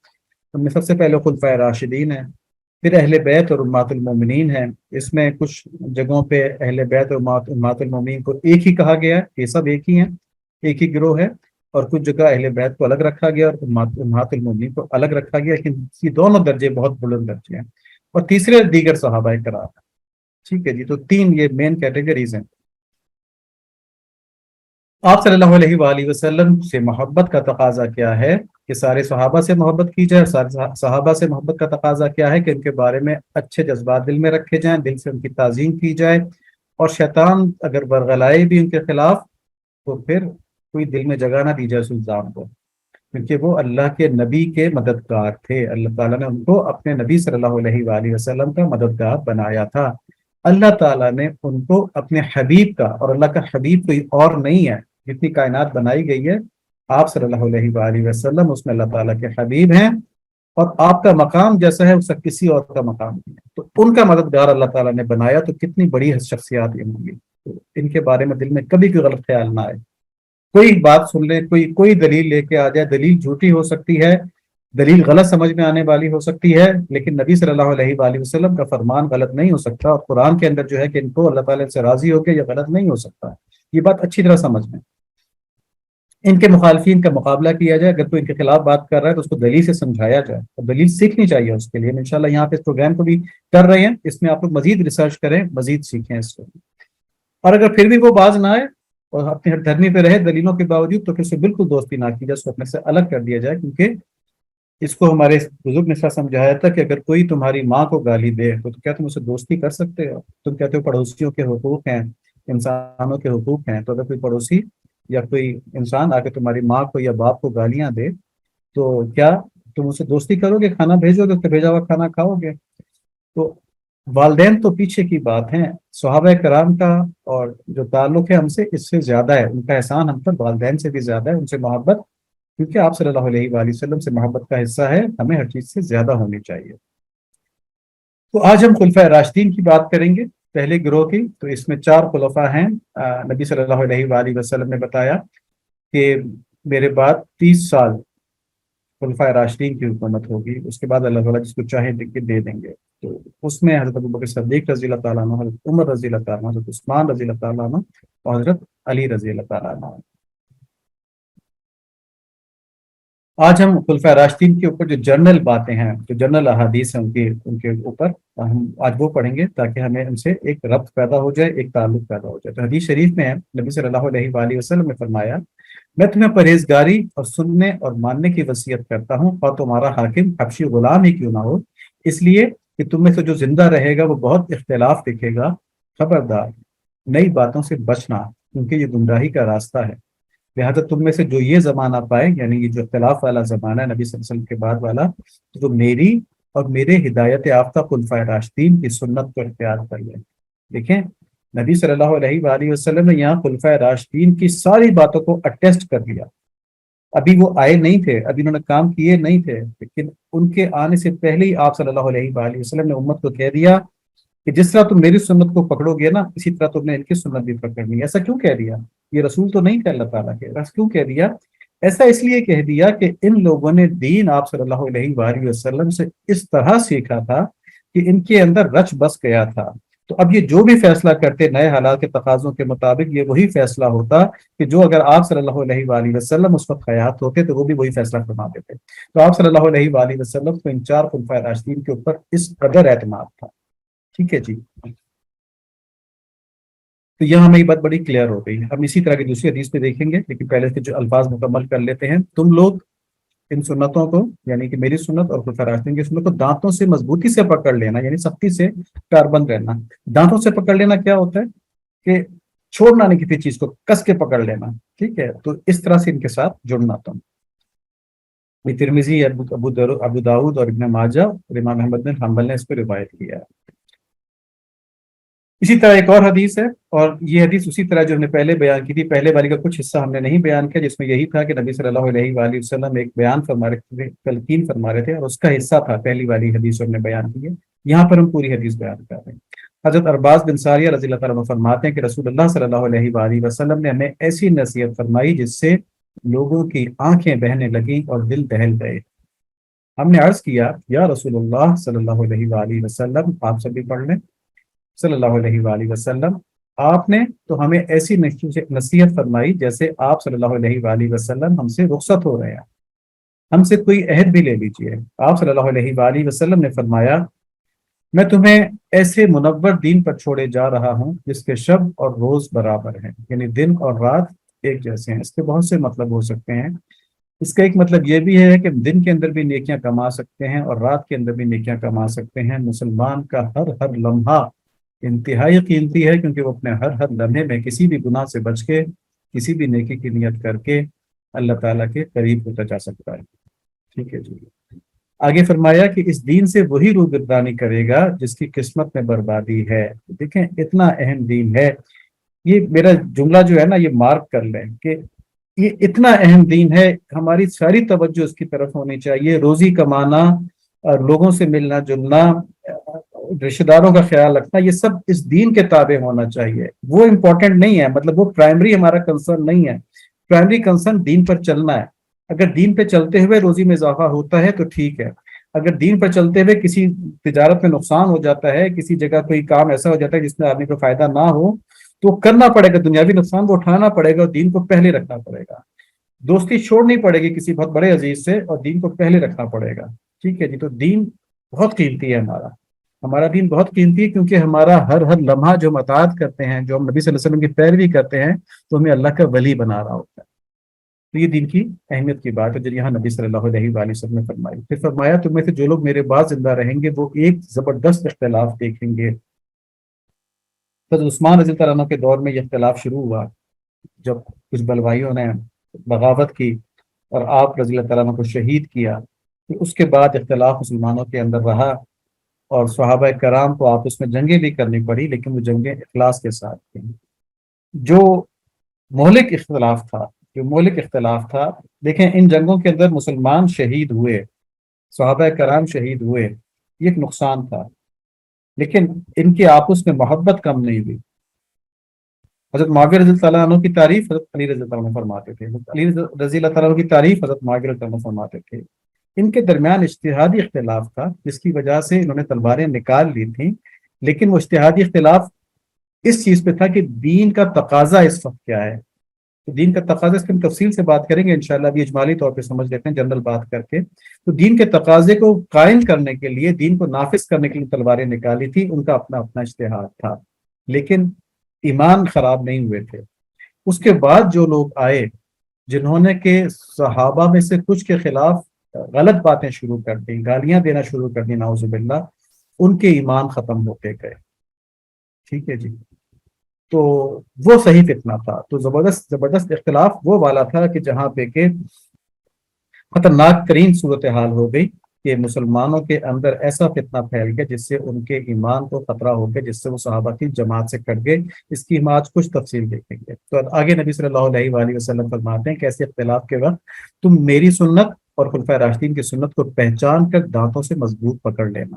[SPEAKER 1] ان میں سب سے پہلے خلفائے راشدین ہیں، پھر اہل بیت اور امہات المومنین ہیں. اس میں کچھ جگہوں پہ اہل بیت اور امہات المومنین کو ایک ہی کہا گیا ہے، یہ سب ایک ہی ہیں، ایک ہی گروہ ہے. اور کچھ جگہ اہل بیت کو الگ رکھا گیا اور امہات المومنین کو الگ رکھا گیا، لیکن یہ دونوں درجے بہت بلند درجے ہیں. اور تیسرے دیگر صحابہ کرام. ٹھیک ہے جی، تو 3 یہ مین کیٹیگریز ہیں. آپ صلی اللہ علیہ وآلہ وسلم سے محبت کا تقاضا کیا ہے کہ سارے صحابہ سے محبت کی جائے. سارے صحابہ سے محبت کا تقاضا کیا ہے کہ ان کے بارے میں اچھے جذبات دل میں رکھے جائیں، دل سے ان کی تعظیم کی جائے. اور شیطان اگر برغلائے بھی ان کے خلاف تو پھر کوئی دل میں جگہ نہ دی جائے اس الزام کو، کیونکہ وہ اللہ کے نبی کے مددگار تھے. اللہ تعالیٰ نے ان کو اپنے نبی صلی اللہ علیہ وآلہ وسلم کا مددگار بنایا تھا. اللہ تعالیٰ نے ان کو اپنے حبیب کا، اور اللہ کا حبیب کوئی اور نہیں ہے، جتنی کائنات بنائی گئی ہے آپ صلی اللہ علیہ وآلہ وسلم اس میں اللہ تعالیٰ کے حبیب ہیں. اور آپ کا مقام جیسا ہے اس کا کسی اور کا مقام نہیں ہے. تو ان کا مددگار اللہ تعالیٰ نے بنایا. تو کتنی بڑی شخصیات یہ ہوں گی. تو ان کے بارے میں دل میں کبھی کوئی غلط خیال نہ آئے. کوئی بات سن لے، کوئی دلیل لے کے آ جائے، دلیل جھوٹی ہو سکتی ہے، دلیل غلط سمجھ میں آنے والی ہو سکتی ہے، لیکن نبی صلی اللہ علیہ وآلہ وسلم کا فرمان غلط نہیں ہو سکتا. اور قرآن کے اندر جو ہے کہ ان کو اللہ تعالیٰ سے راضی ہو کے یہ غلط نہیں ہو سکتا. یہ بات اچھی طرح سمجھ میں. ان کے مخالفین کا مقابلہ کیا جائے، اگر کوئی ان کے خلاف بات کر رہا ہے تو اس کو دلیل سے سمجھایا جائے، اور دلیل سیکھنی چاہیے اس کے لیے. انشاءاللہ یہاں پہ اس پروگرام کو بھی کر رہے ہیں، اس میں آپ لوگ مزید ریسرچ کریں، مزید سیکھیں اس کو. اور اگر پھر بھی وہ باز نہ آئے اور اپنی ہر دھرمی پہ رہے دلیلوں کے باوجود، تو پھر سے بالکل دوستی نہ کی جائے، اس کو اپنے سے الگ کر دیا جائے. کیونکہ اس کو ہمارے بزرگ نے سمجھایا تھا کہ اگر کوئی تمہاری ماں کو گالی دے تو کیا تم اسے دوستی کر سکتے ہو؟ تم کہتے ہو پڑوسیوں کے حقوق ہیں، انسانوں کے حقوق ہیں. تو اگر کوئی پڑوسی یا کوئی انسان آ کے تمہاری ماں کو یا باپ کو گالیاں دے تو کیا تم اسے دوستی کرو گے؟ کھانا بھیجو گے؟ اس کا بھیجا ہوا کھانا کھاؤ گے؟ تو والدین تو پیچھے کی بات ہیں. صحابہ کرام کا اور جو تعلق ہے ہم سے اس سے زیادہ ہے، ان کا احسان ہم پر والدین سے بھی زیادہ ہے. ان سے محبت، کیونکہ آپ صلی اللہ علیہ وآلہ وسلم سے محبت کا حصہ ہے، ہمیں ہر چیز سے زیادہ ہونی چاہیے. تو آج ہم خلفائے راشدین کی بات کریں گے، پہلے گروہ کی. تو اس میں 4 خلفاء ہیں. نبی صلی اللہ علیہ وآلہ وسلم نے بتایا کہ میرے بعد 30 سال خلفائے راشدین کی حکومت ہوگی، اس کے بعد اللہ تعالیٰ جس کو چاہے دے دیں گے. تو اس میں حضرت ابوبکر صدیق رضی اللہ تعالیٰ عنہ، حضرت عمر رضی اللہ تعالیٰ عنہ، حضرت عثمان رضی اللہ تعالیٰ عنہ، اور حضرت علی رضی اللہ تعالیٰ عنہ. آج ہم خلفاء راشدین کے اوپر جو جنرل باتیں ہیں، جو جنرل احادیث ہیں ان کے اوپر ہم آج وہ پڑھیں گے، تاکہ ہمیں ان سے ایک ربط پیدا ہو جائے، ایک تعلق پیدا ہو جائے۔ تو حدیث شریف میں ہے، نبی صلی اللہ علیہ وآلہ وسلم نے فرمایا، میں تمہیں پرہیزگاری اور سننے اور ماننے کی وصیت کرتا ہوں، اور تمہارا حاکم حبشی غلام ہی کیوں نہ ہو، اس لیے کہ تم میں سے جو زندہ رہے گا وہ بہت اختلاف دکھے گا۔ خبردار، نئی باتوں سے بچنا، کیونکہ یہ گمراہی کا راستہ ہے۔ لہٰذا تم میں سے جو یہ زمانہ پائے، یعنی یہ جو اختلاف والا زمانہ ہے نبی صلی اللہ علیہ وسلم کے بعد والا، تو میری اور میرے ہدایت یافتہ خلفائے راشدین کی سنت کو اختیار کر لیں۔ دیکھیں، نبی صلی اللہ علیہ وآلہ وسلم نے یہاں خلفائے راشدین کی ساری باتوں کو اٹیسٹ کر لیا۔ ابھی وہ آئے نہیں تھے، ابھی انہوں نے کام کیے نہیں تھے، لیکن ان کے آنے سے پہلے ہی آپ صلی اللہ علیہ وآلہ وسلم نے امت کو کہہ دیا کہ جس طرح تم میری سنت کو پکڑو گے نا، اسی طرح تم نے ان کی سنت بھی پکڑنی ہے۔ ایسا کیوں کہہ دیا؟ یہ رسول تو نہیں تھے اللہ تعالیٰ کے، ایسا کیوں کہہ دیا؟ ایسا اس لیے کہہ دیا کہ ان لوگوں نے دین آپ صلی اللہ علیہ وآلہ وسلم سے اس طرح سیکھا تھا کہ ان کے اندر رچ بس گیا تھا۔ تو اب یہ جو بھی فیصلہ کرتے نئے حالات کے تقاضوں کے مطابق، یہ وہی فیصلہ ہوتا کہ جو اگر آپ صلی اللہ علیہ وآلہ وسلم اس وقت حیات ہوتے تو وہ بھی وہی فیصلہ فرما دیتے۔ تو آپ صلی اللہ علیہ وآلہ وسلم کو ان چار خلفائے راشدین کے اوپر اس قدر اعتماد تھا۔ ٹھیک ہے جی، تو یہاں ہمیں یہ بات بڑی کلیئر ہو گئی۔ ہم اسی طرح کی دوسری حدیث پہ دیکھیں گے، لیکن پہلے سے جو الفاظ مکمل کر لیتے ہیں۔ تم لوگ ان سنتوں کو، یعنی کہ میری سنت اور خلفائے راشدین کی سنت کو دانتوں سے مضبوطی سے پکڑ لینا، یعنی سختی سے کاربند رہنا۔ دانتوں سے پکڑ لینا کیا ہوتا ہے؟ کہ چھوڑنا نہیں کسی چیز کو، کس کے پکڑ لینا۔ ٹھیک ہے، تو اس طرح سے ان کے ساتھ جڑنا تم۔ یہ ترمذی، ابو داؤد اور ابن ماجہ اور امام احمد بن حنبل نے اس پہ روایت کیا ہے۔ اسی طرح ایک اور حدیث ہے، اور یہ حدیث اسی طرح جو ہم نے پہلے بیان کی تھی، پہلے والی کا کچھ حصہ ہم نے نہیں بیان کیا، جس میں یہی تھا کہ نبی صلی اللہ علیہ وآلہ وسلم ایک بیان فرما رہے تھے، تلقین فرما رہے تھے، اور اس کا حصہ تھا پہلی والی حدیث ہم نے بیان کی ہے۔ یہاں پر ہم پوری حدیث بیان کر رہے ہیں۔ حضرت ارباز بن ساریہ رضی اللہ تعالیٰ عنہ فرماتے ہیں کہ رسول اللہ صلی اللہ علیہ وآلہ وسلم نے ہمیں ایسی نصیحت فرمائی جس سے لوگوں کی آنکھیں بہنے لگیں اور دل دہل گئے۔ ہم نے عرض کیا، یا رسول اللہ صلی اللہ علیہ وآلہ وسلم، آپ سب بھی پڑھ لیں، صلی اللہ علیہ وآلہ وسلم، آپ نے تو ہمیں ایسی نصیحت فرمائی جیسے آپ صلی اللہ علیہ وآلہ وسلم ہم سے رخصت ہو رہے ہیں، ہم سے کوئی عہد بھی لے لیجئے۔ آپ صلی اللہ علیہ وآلہ وسلم نے فرمایا، میں تمہیں ایسے منور دین پر چھوڑے جا رہا ہوں جس کے شب اور روز برابر ہیں، یعنی دن اور رات ایک جیسے ہیں۔ اس کے بہت سے مطلب ہو سکتے ہیں۔ اس کا ایک مطلب یہ بھی ہے کہ دن کے اندر بھی نیکیاں کما سکتے ہیں اور رات کے اندر بھی نیکیاں کما سکتے ہیں۔ مسلمان کا ہر لمحہ انتہائی قیمتی ہے، کیونکہ وہ اپنے ہر لمحے میں کسی بھی گناہ سے بچ کے، کسی بھی نیکی کی نیت کر کے اللہ تعالیٰ کے قریب ہوتا جا سکتا ہے۔ ٹھیک ہے جی، آگے فرمایا کہ اس دین سے وہی روگردانی کرے گا جس کی قسمت میں بربادی ہے۔ دیکھیں اتنا اہم دین ہے، یہ میرا جملہ جو ہے نا، یہ مارک کر لیں کہ یہ اتنا اہم دین ہے، ہماری ساری توجہ اس کی طرف ہونی چاہیے۔ روزی کمانا اور لوگوں سے ملنا جلنا، رشتہ داروں کا خیال رکھنا، یہ سب اس دین کے تابع ہونا چاہیے۔ وہ امپورٹنٹ نہیں ہے، مطلب وہ پرائمری ہمارا کنسرن نہیں ہے۔ پرائمری کنسرن دین پر چلنا ہے۔ اگر دین پہ چلتے ہوئے روزی میں اضافہ ہوتا ہے تو ٹھیک ہے، اگر دین پر چلتے ہوئے کسی تجارت میں نقصان ہو جاتا ہے، کسی جگہ کوئی کام ایسا ہو جاتا ہے جس میں آدمی کو فائدہ نہ ہو، تو کرنا پڑے گا، دنیاوی نقصان کو اٹھانا پڑے گا اور دین کو پہلے رکھنا پڑے گا۔ دوستی چھوڑنی پڑے گی کسی بہت بڑے عزیز سے، اور دین کو پہلے رکھنا پڑے گا۔ ٹھیک ہے جی، تو دین بہت قیمتی ہے، ہمارا دین بہت قیمتی ہے، کیونکہ ہمارا ہر لمحہ جو ہم اطاعت کرتے ہیں، جو ہم نبی صلی اللہ علیہ وسلم کی پیروی کرتے ہیں، تو ہمیں اللہ کا ولی بنا رہا ہوتا ہے۔ تو یہ دین کی اہمیت کی بات ہے جو یہاں نبی صلی اللہ علیہ وآلہ وسلم نے فرمائی۔ پھر فرمایا، تم میں سے جو لوگ میرے بعد زندہ رہیں گے وہ ایک زبردست اختلاف دیکھیں گے۔ حضرت عثمان رضی اللہ عنہ کے دور میں یہ اختلاف شروع ہوا، جب کچھ بلوائیوں نے بغاوت کی اور آپ رضی اللہ تعالیٰ عنہ کو شہید کیا، پھر اس کے بعد اختلاف مسلمانوں کے اندر رہا، اور صحابہ کرام کو آپس میں جنگیں بھی کرنی پڑی، لیکن وہ جنگیں اخلاص کے ساتھ تھیں۔ جو مہلک اختلاف تھا، دیکھیں ان جنگوں کے اندر مسلمان شہید ہوئے، صحابہ کرام شہید ہوئے، یہ ایک نقصان تھا، لیکن ان کے آپس میں محبت کم نہیں ہوئی۔ حضرت معاویہ رضی اللہ تعالیٰ عنہ کی تعریف حضرت علی رضی اللہ عنہ فرماتے تھے، حضرت علی رضی اللہ تعالیٰ عنہ کی تعریف حضرت معاویہ رضی اللہ عنہ فرماتے تھے۔ ان کے درمیان اجتہادی اختلاف تھا، جس کی وجہ سے انہوں نے تلواریں نکال لی تھیں، لیکن وہ اجتہادی اختلاف اس چیز پہ تھا کہ دین کا تقاضا اس وقت کیا ہے۔ تو دین کا تقاضا اس کی ہم تفصیل سے بات کریں گے انشاءاللہ، ابھی اجمالی طور پہ سمجھ لیتے ہیں جنرل بات کر کے۔ تو دین کے تقاضے کو قائم کرنے کے لیے، دین کو نافذ کرنے کے لیے تلواریں نکالی تھی، ان کا اپنا اپنا اجتہاد تھا، لیکن ایمان خراب نہیں ہوئے تھے۔ اس کے بعد جو لوگ آئے جنہوں نے کہ صحابہ میں سے کچھ کے خلاف غلط باتیں شروع کر دیں، گالیاں دینا شروع کر دیں، نعوذ باللہ، ان کے ایمان ختم ہوتے گئے۔ ٹھیک ہے جی، تو وہ صحیح فتنہ تھا۔ تو زبردست اختلاف وہ والا تھا کہ جہاں پہ کہ خطرناک ترین صورتحال ہو گئی کہ مسلمانوں کے اندر ایسا فتنہ پھیل گیا جس سے ان کے ایمان کو خطرہ ہو گیا، جس سے وہ صحابہ کی جماعت سے کٹ گئے۔ اس کی ہم آج کچھ تفصیل دیکھیں گے۔ تو آگے نبی صلی اللہ علیہ وآلہ وسلم فرماتے ہیں کہ ایسے اختلاف کے وقت تم میری سنت اور خلفائے راشدین کی سنت کو پہچان کر دانتوں سے مضبوط پکڑ لینا،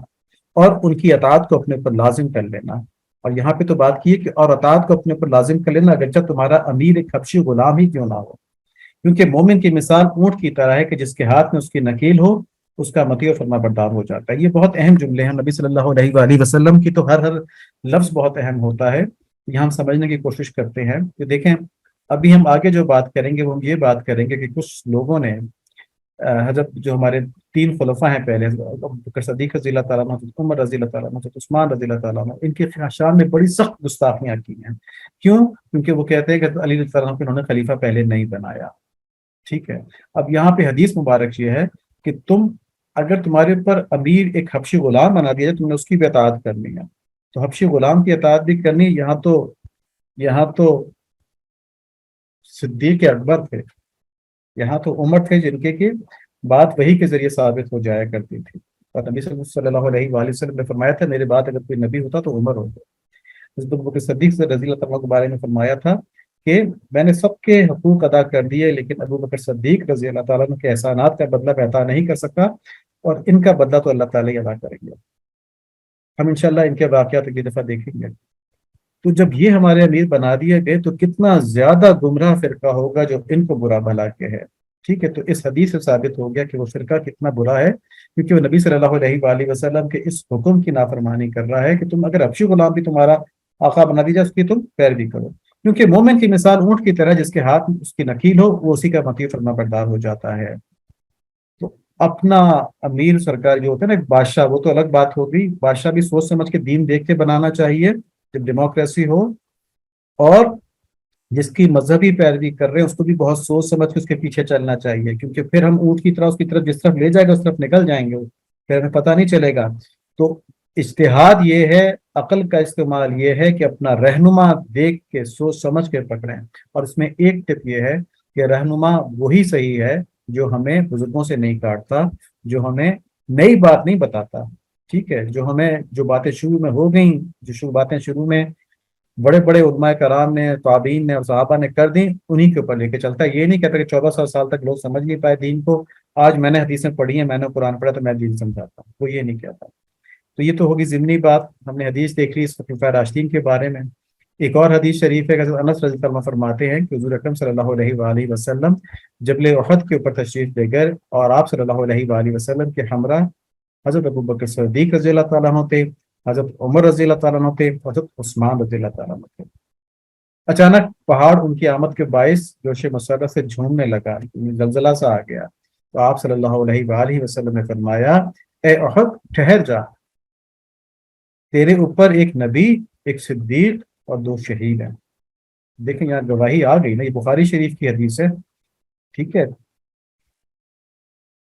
[SPEAKER 1] اور ان کی اطاعت کو اپنے اوپر لازم کر لینا۔ اور یہاں پہ تو بات کی ہے کہ اور اطاعت کو اپنے اوپر لازم کر لینا اگرچہ تمہارا امیر ایک حبشی غلام ہی کیوں نہ ہو، کیونکہ مومن کی مثال اونٹ کی طرح ہے کہ جس کے ہاتھ میں اس کی نکیل ہو اس کا مطیع و فرما بردار ہو جاتا ہے۔ یہ بہت اہم جملے ہیں نبی صلی اللہ علیہ وآلہ وسلم کی، تو ہر لفظ بہت اہم ہوتا ہے، یہ ہم سمجھنے کی کوشش کرتے ہیں کہ دیکھیں ابھی ہم آگے جو بات کریں گے وہ ہم یہ بات کریں گے کہ کچھ لوگوں نے حضرت جو ہمارے تین خلفاء ہیں پہلے، ابو بکر صدیق رضی اللہ تعالیٰ عنہ، عمر رضی اللہ تعالیٰ عنہ، عثمان رضی اللہ تعالیٰ عنہ، ان کی شان میں بڑی سخت گستاخیاں کی ہیں۔ کیوں؟ کیونکہ وہ کہتے ہیں کہ علی رضی اللہ عنہ کو انہوں نے خلیفہ پہلے نہیں بنایا۔ ٹھیک ہے، اب یہاں پہ حدیث مبارک یہ ہے کہ تم اگر تمہارے اوپر امیر ایک حبشی غلام بنا دیا جائے تم نے اس کی بھی اطاعت کرنی ہے، تو حبشی غلام کی اطاعت بھی کرنی۔ یہاں تو صدیق اکبر تھے، یہاں تو عمر تھے جن کے بات وہی کے ذریعے ثابت ہو جایا کرتی تھی، اور نبی صلی اللہ علیہ وآلہ وسلم نے فرمایا تھا میرے بعد اگر کوئی نبی ہوتا تو عمر ہوتا۔ حضرت ابو بکر صدیق سے رضی اللہ عنہ کے بارے میں فرمایا تھا کہ میں نے سب کے حقوق ادا کر دیے لیکن ابو بکر صدیق رضی اللہ تعالیٰ عنہ کے احسانات کا بدلہ میں عطا نہیں کر سکتا، اور ان کا بدلہ تو اللہ تعالیٰ ہی ادا کریں گے۔ ہم انشاءاللہ ان کے واقعات اگلی دفعہ دیکھیں گے۔ تو جب یہ ہمارے امیر بنا دیے گئے تو کتنا زیادہ گمراہ فرقہ ہوگا جو ان کو برا بھلا کے ہے۔ ٹھیک ہے، تو اس حدیث سے ثابت ہو گیا کہ وہ فرقہ کتنا برا ہے، کیونکہ وہ نبی صلی اللہ علیہ وآلہ وسلم کے اس حکم کی نافرمانی کر رہا ہے کہ تم اگر حبشی غلام بھی تمہارا آقا بنا دی جائے اس کی تم پیروی کرو، کیونکہ مومن کی مثال اونٹ کی طرح جس کے ہاتھ میں اس کی نکیل ہو وہ اسی کا مطیع فرما بردار ہو جاتا ہے۔ تو اپنا امیر سرکار جو ہوتا ہے نا ایک بادشاہ، وہ تو الگ بات ہوگی، بادشاہ بھی سوچ سمجھ کے دین دیکھ کے بنانا چاہیے جب ڈیموکریسی ہو، اور جس کی مذہبی پیروی کر رہے ہیں اس کو بھی بہت سوچ سمجھ کے اس کے پیچھے چلنا چاہیے، کیونکہ پھر ہم اونٹ کی طرح اس کی طرف جس طرف لے جائے گا اس طرف نکل جائیں گے، پھر ہمیں پتہ نہیں چلے گا۔ تو اجتہاد یہ ہے، عقل کا استعمال یہ ہے کہ اپنا رہنما دیکھ کے سوچ سمجھ کے پکڑیں، اور اس میں ایک ٹپ یہ ہے کہ رہنما وہی صحیح ہے جو ہمیں بزرگوں سے نہیں کاٹتا، جو ہمیں نئی بات نہیں بتاتا۔ ٹھیک ہے، جو باتیں شروع میں ہو گئیں، جو باتیں شروع میں بڑے بڑے علماء کرام نے، تابعین نے اور صحابہ نے کر دیں، انہی کے اوپر لے کے چلتا ہے۔ یہ نہیں کہتا کہ 1400 سال تک لوگ سمجھ نہیں پائے دین کو، آج میں نے حدیثیں پڑھی ہیں، میں نے قرآن پڑھا تو میں دین سمجھاتا ہوں، وہ یہ نہیں کہتا۔ تو یہ تو ہوگی ضمنی بات، ہم نے حدیث دیکھ لی خلفائے راشدین کے بارے میں۔ ایک اور حدیث شریف ہے کہ حضرت انس رضی اللہ عنہ فرماتے ہیں کہ حضور اکرم صلی اللہ علیہ وآلہ وسلم جبل احد کے اوپر تشریف لے گئے، اور آپ صلی اللہ علیہ وآلہ وسلم کے ہمراہ حضرت ابو بکر صدیق رضی اللہ تعالیٰ عنہ تھے، حضرت عمر رضی اللہ تعالیٰ عنہ تھے، حضرت عثمان رضی اللہ تعالیٰ عنہ تھے۔ اچانک پہاڑ ان کی آمد کے باعث جوش مسرت سے جھومنے لگا، زلزلہ سا آ گیا، تو آپ صلی اللہ علیہ وآلہ وسلم نے فرمایا اے احد ٹھہر جا، تیرے اوپر ایک نبی، ایک صدیق اور 2 شہید ہیں۔ دیکھیں یہاں گواہی آ گئی نا، یہ بخاری شریف کی حدیث ہے۔ ٹھیک ہے،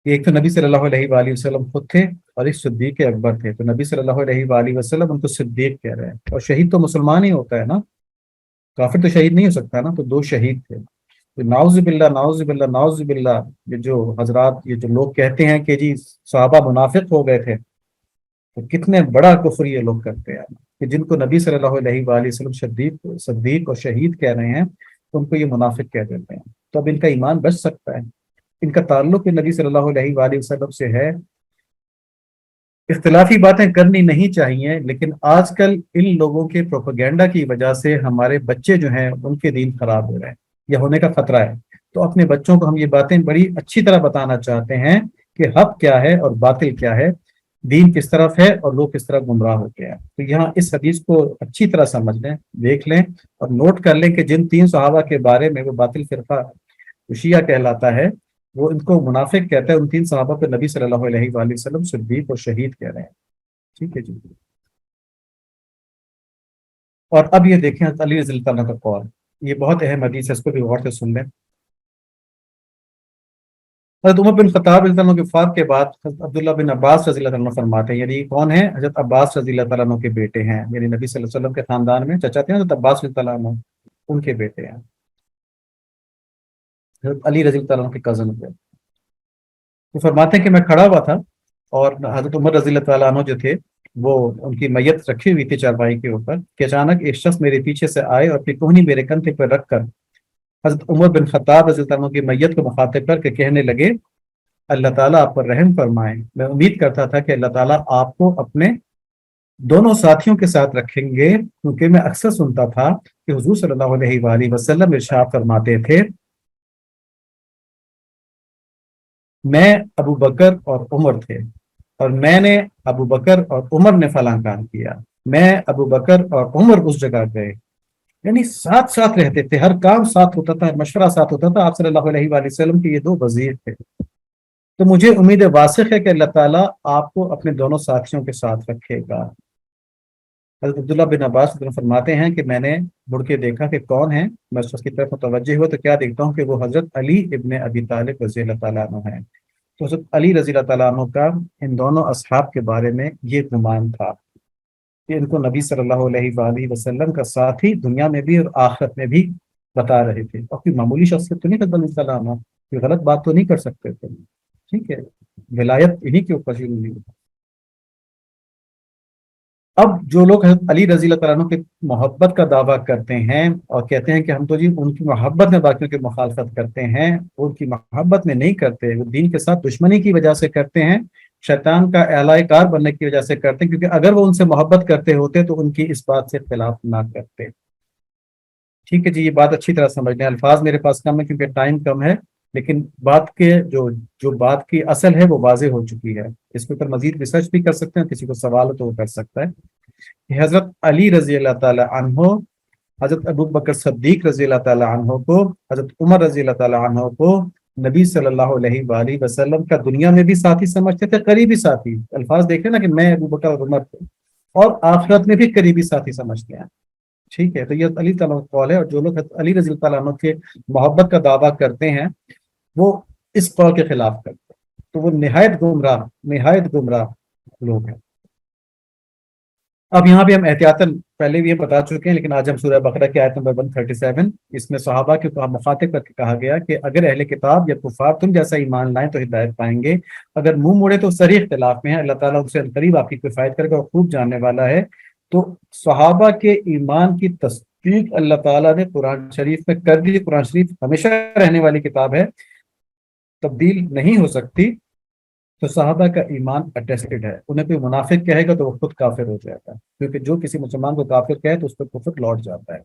[SPEAKER 1] ایک تو نبی صلی اللہ علیہ وآلہ وسلم خود تھے اور ایک صدیق اکبر تھے، تو نبی صلی اللہ علیہ وآلہ وسلم ان کو صدیق کہہ رہے ہیں، اور شہید تو مسلمان ہی ہوتا ہے نا، کافر تو شہید نہیں ہو سکتا نا، تو 2 شہید تھے۔ تو نعوذ باللہ نعوذ باللہ نعوذ باللہ، یہ جو حضرات، یہ جو لوگ کہتے ہیں کہ جی صحابہ منافق ہو گئے تھے، تو کتنے بڑا کفر یہ لوگ کرتے ہیں کہ جن کو نبی صلی اللہ علیہ وآلہ وسلم صدیق اور شہید کہہ رہے ہیں تو ان کو یہ منافق کہہ دیتے ہیں۔ تو اب ان کا ایمان بچ سکتا ہے؟ ان کا تعلق نبی صلی اللہ علیہ وآلہ وسلم سے ہے۔ اختلافی باتیں کرنی نہیں چاہیے، لیکن آج کل ان لوگوں کے پروپیگنڈا کی وجہ سے ہمارے بچے جو ہیں ان کے دین خراب ہو رہے ہیں یا ہونے کا خطرہ ہے۔ تو اپنے بچوں کو ہم یہ باتیں بڑی اچھی طرح بتانا چاہتے ہیں کہ حق کیا ہے اور باطل کیا ہے۔ دین کس طرف ہے اور لوگ کس طرح گمراہ ہوتے ہیں۔ تو یہاں اس حدیث کو اچھی طرح سمجھ لیں، دیکھ لیں اور نوٹ کر لیں کہ جن 3 صحابہ کے بارے میں وہ باطل فرقہ شیعہ کہلاتا ہے، وہ ان کو منافق کہتا ہے، ان 3 صحابہ کو نبی صلی اللہ علیہ وآلہ وسلم صدیق اور شہید کہہ رہے ہیں۔ ٹھیک ہے جی۔ اور اب یہ دیکھیں حضرت علی رضی اللہ عنہ کا قول، یہ بہت اہم حدیث ہے، اس کو بھی غور سے سن لیں۔ حضرت عمر بن خطاب رضی اللہ عنہ کے وفات کے بعد حضرت عبداللہ بن عباس رضی اللہ عنہ فرماتے ہیں، یعنی یہ کون ہیں؟ حضرت عباس رضی اللہ عنہ کے بیٹے ہیں، یعنی نبی صلی اللہ علیہ وسلم کے خاندان میں چچا تھے حضرت عباس رضی اللہ عنہ، ان کے بیٹے ہیں، حضرت علی رضی اللہ عنہ کے کزن تھے۔ وہ فرماتے ہیں کہ میں کھڑا ہوا تھا اور حضرت عمر رضی اللہ تعالیٰ عنہ جو تھے وہ ان کی میت رکھی ہوئی تھی چارپائی کے اوپر، کہ اچانک ایک شخص میرے پیچھے سے آئے اور اپنی کوہنی میرے کندھے پر رکھ کر حضرت عمر بن خطاب رضی اللہ عنہ کی میت کو مخاطب کر کے کہنے لگے، اللہ تعالیٰ آپ پر رحم فرمائے۔ میں امید کرتا تھا کہ اللہ تعالیٰ آپ کو اپنے دونوں ساتھیوں کے ساتھ رکھیں گے، کیونکہ میں اکثر سنتا تھا کہ حضور صلی اللہ علیہ وآلہ وسلم ارشاد فرماتے تھے، میں ابو بکر اور عمر تھے اور میں نے ابو بکر اور عمر نے فلاں کام کیا، میں ابو بکر اور عمر اس جگہ گئے، یعنی ساتھ ساتھ رہتے تھے، ہر کام ساتھ ہوتا تھا، ہر مشورہ ساتھ ہوتا تھا۔ آپ صلی اللہ علیہ وآلہ وسلم کے یہ 2 وزیر تھے۔ تو مجھے امید واسق ہے کہ اللہ تعالیٰ آپ کو اپنے دونوں ساتھیوں کے ساتھ رکھے گا۔ حضرت عبداللہ بن عباس فرماتے ہیں کہ میں نے مڑ کے دیکھا کہ کون ہے، میں اس کی طرف متوجہ ہوا تو کیا دیکھتا ہوں کہ وہ حضرت علی ابن ابی طالب رضی اللہ تعالیٰ عنہ ہیں۔ تو حضرت علی رضی اللہ تعالیٰ عنہ کا ان دونوں اصحاب کے بارے میں یہ گمان تھا کہ ان کو نبی صلی اللہ علیہ وآلہ وسلم کا ساتھی دنیا میں بھی اور آخرت میں بھی بتا رہے تھے، اور کوئی معمولی شخصیت تو نہیں تھا علی صلی اللہ عنہ، کوئی غلط بات تو نہیں کر سکتے تھے۔ ٹھیک ہے، ولایت انہی کے اوپر شروع ہوئی۔ اب جو لوگ حضرت علی رضی اللہ تعالیٰ عنہ کی محبت کا دعویٰ کرتے ہیں اور کہتے ہیں کہ ہم تو جی ان کی محبت میں باقیوں کی مخالفت کرتے ہیں، وہ ان کی محبت میں نہیں کرتے، وہ دین کے ساتھ دشمنی کی وجہ سے کرتے ہیں، شیطان کا اعلی کار بننے کی وجہ سے کرتے ہیں، کیونکہ اگر وہ ان سے محبت کرتے ہوتے تو ان کی اس بات سے خلاف نہ کرتے۔ ٹھیک ہے جی، یہ بات اچھی طرح سمجھ لیں، الفاظ میرے پاس کم ہے کیونکہ ٹائم کم ہے، لیکن بات کے جو بات کی اصل ہے وہ واضح ہو چکی ہے۔ اس کے اوپر مزید ریسرچ بھی کر سکتے ہیں، کسی کو سوال ہو تو وہ کر سکتا ہے۔ کہ حضرت علی رضی اللہ تعالی عنہ حضرت ابو بکر صدیق رضی اللہ تعالی عنہ کو، حضرت عمر رضی اللہ تعالی عنہ کو نبی صلی اللہ علیہ وآلہ وسلم کا دنیا میں بھی ساتھی سمجھتے تھے، قریبی ساتھی، الفاظ دیکھیں نا کہ میں ابو بکر اور عمر تھے، اور آخرت میں بھی قریبی ساتھی سمجھتے ہیں۔ ٹھیک ہے، تو یہ علی تعالیٰ قول ہے، اور جو لوگ علی رضی اللہ عنہ کے محبت کا دعویٰ کرتے ہیں وہ اس قول کے خلاف کرتے ہیں، تو وہ نہایت گمراہ لوگ ہیں۔ اب یہاں بھی ہم احتیاطاً پہلے بھی یہ بتا چکے ہیں، لیکن آج ہم سورہ بقرہ کی آیت نمبر 137، اس میں صحابہ کے مخاطب کر کے کہا گیا کہ اگر اہل کتاب یا کفار تم جیسا ایمان لائیں تو ہدایت پائیں گے، اگر منہ موڑے تو صریح اختلاف میں ہے، اللہ تعالیٰ ان سے قریب آپ کی کفایت کرے گا اور خوب جاننے والا ہے۔ تو صحابہ کے ایمان کی تصدیق اللہ تعالیٰ نے قرآن شریف میں کر دی۔ قرآن شریف ہمیشہ رہنے والی کتاب ہے، تبدیل نہیں ہو سکتی، تو صحابہ کا ایمان اٹیسٹڈ ہے۔ انہیں کوئی منافق کہے گا تو وہ خود کافر ہو جاتا ہے، کیونکہ جو کسی مسلمان کو کافر کہے تو اس پر کفر لوٹ جاتا ہے۔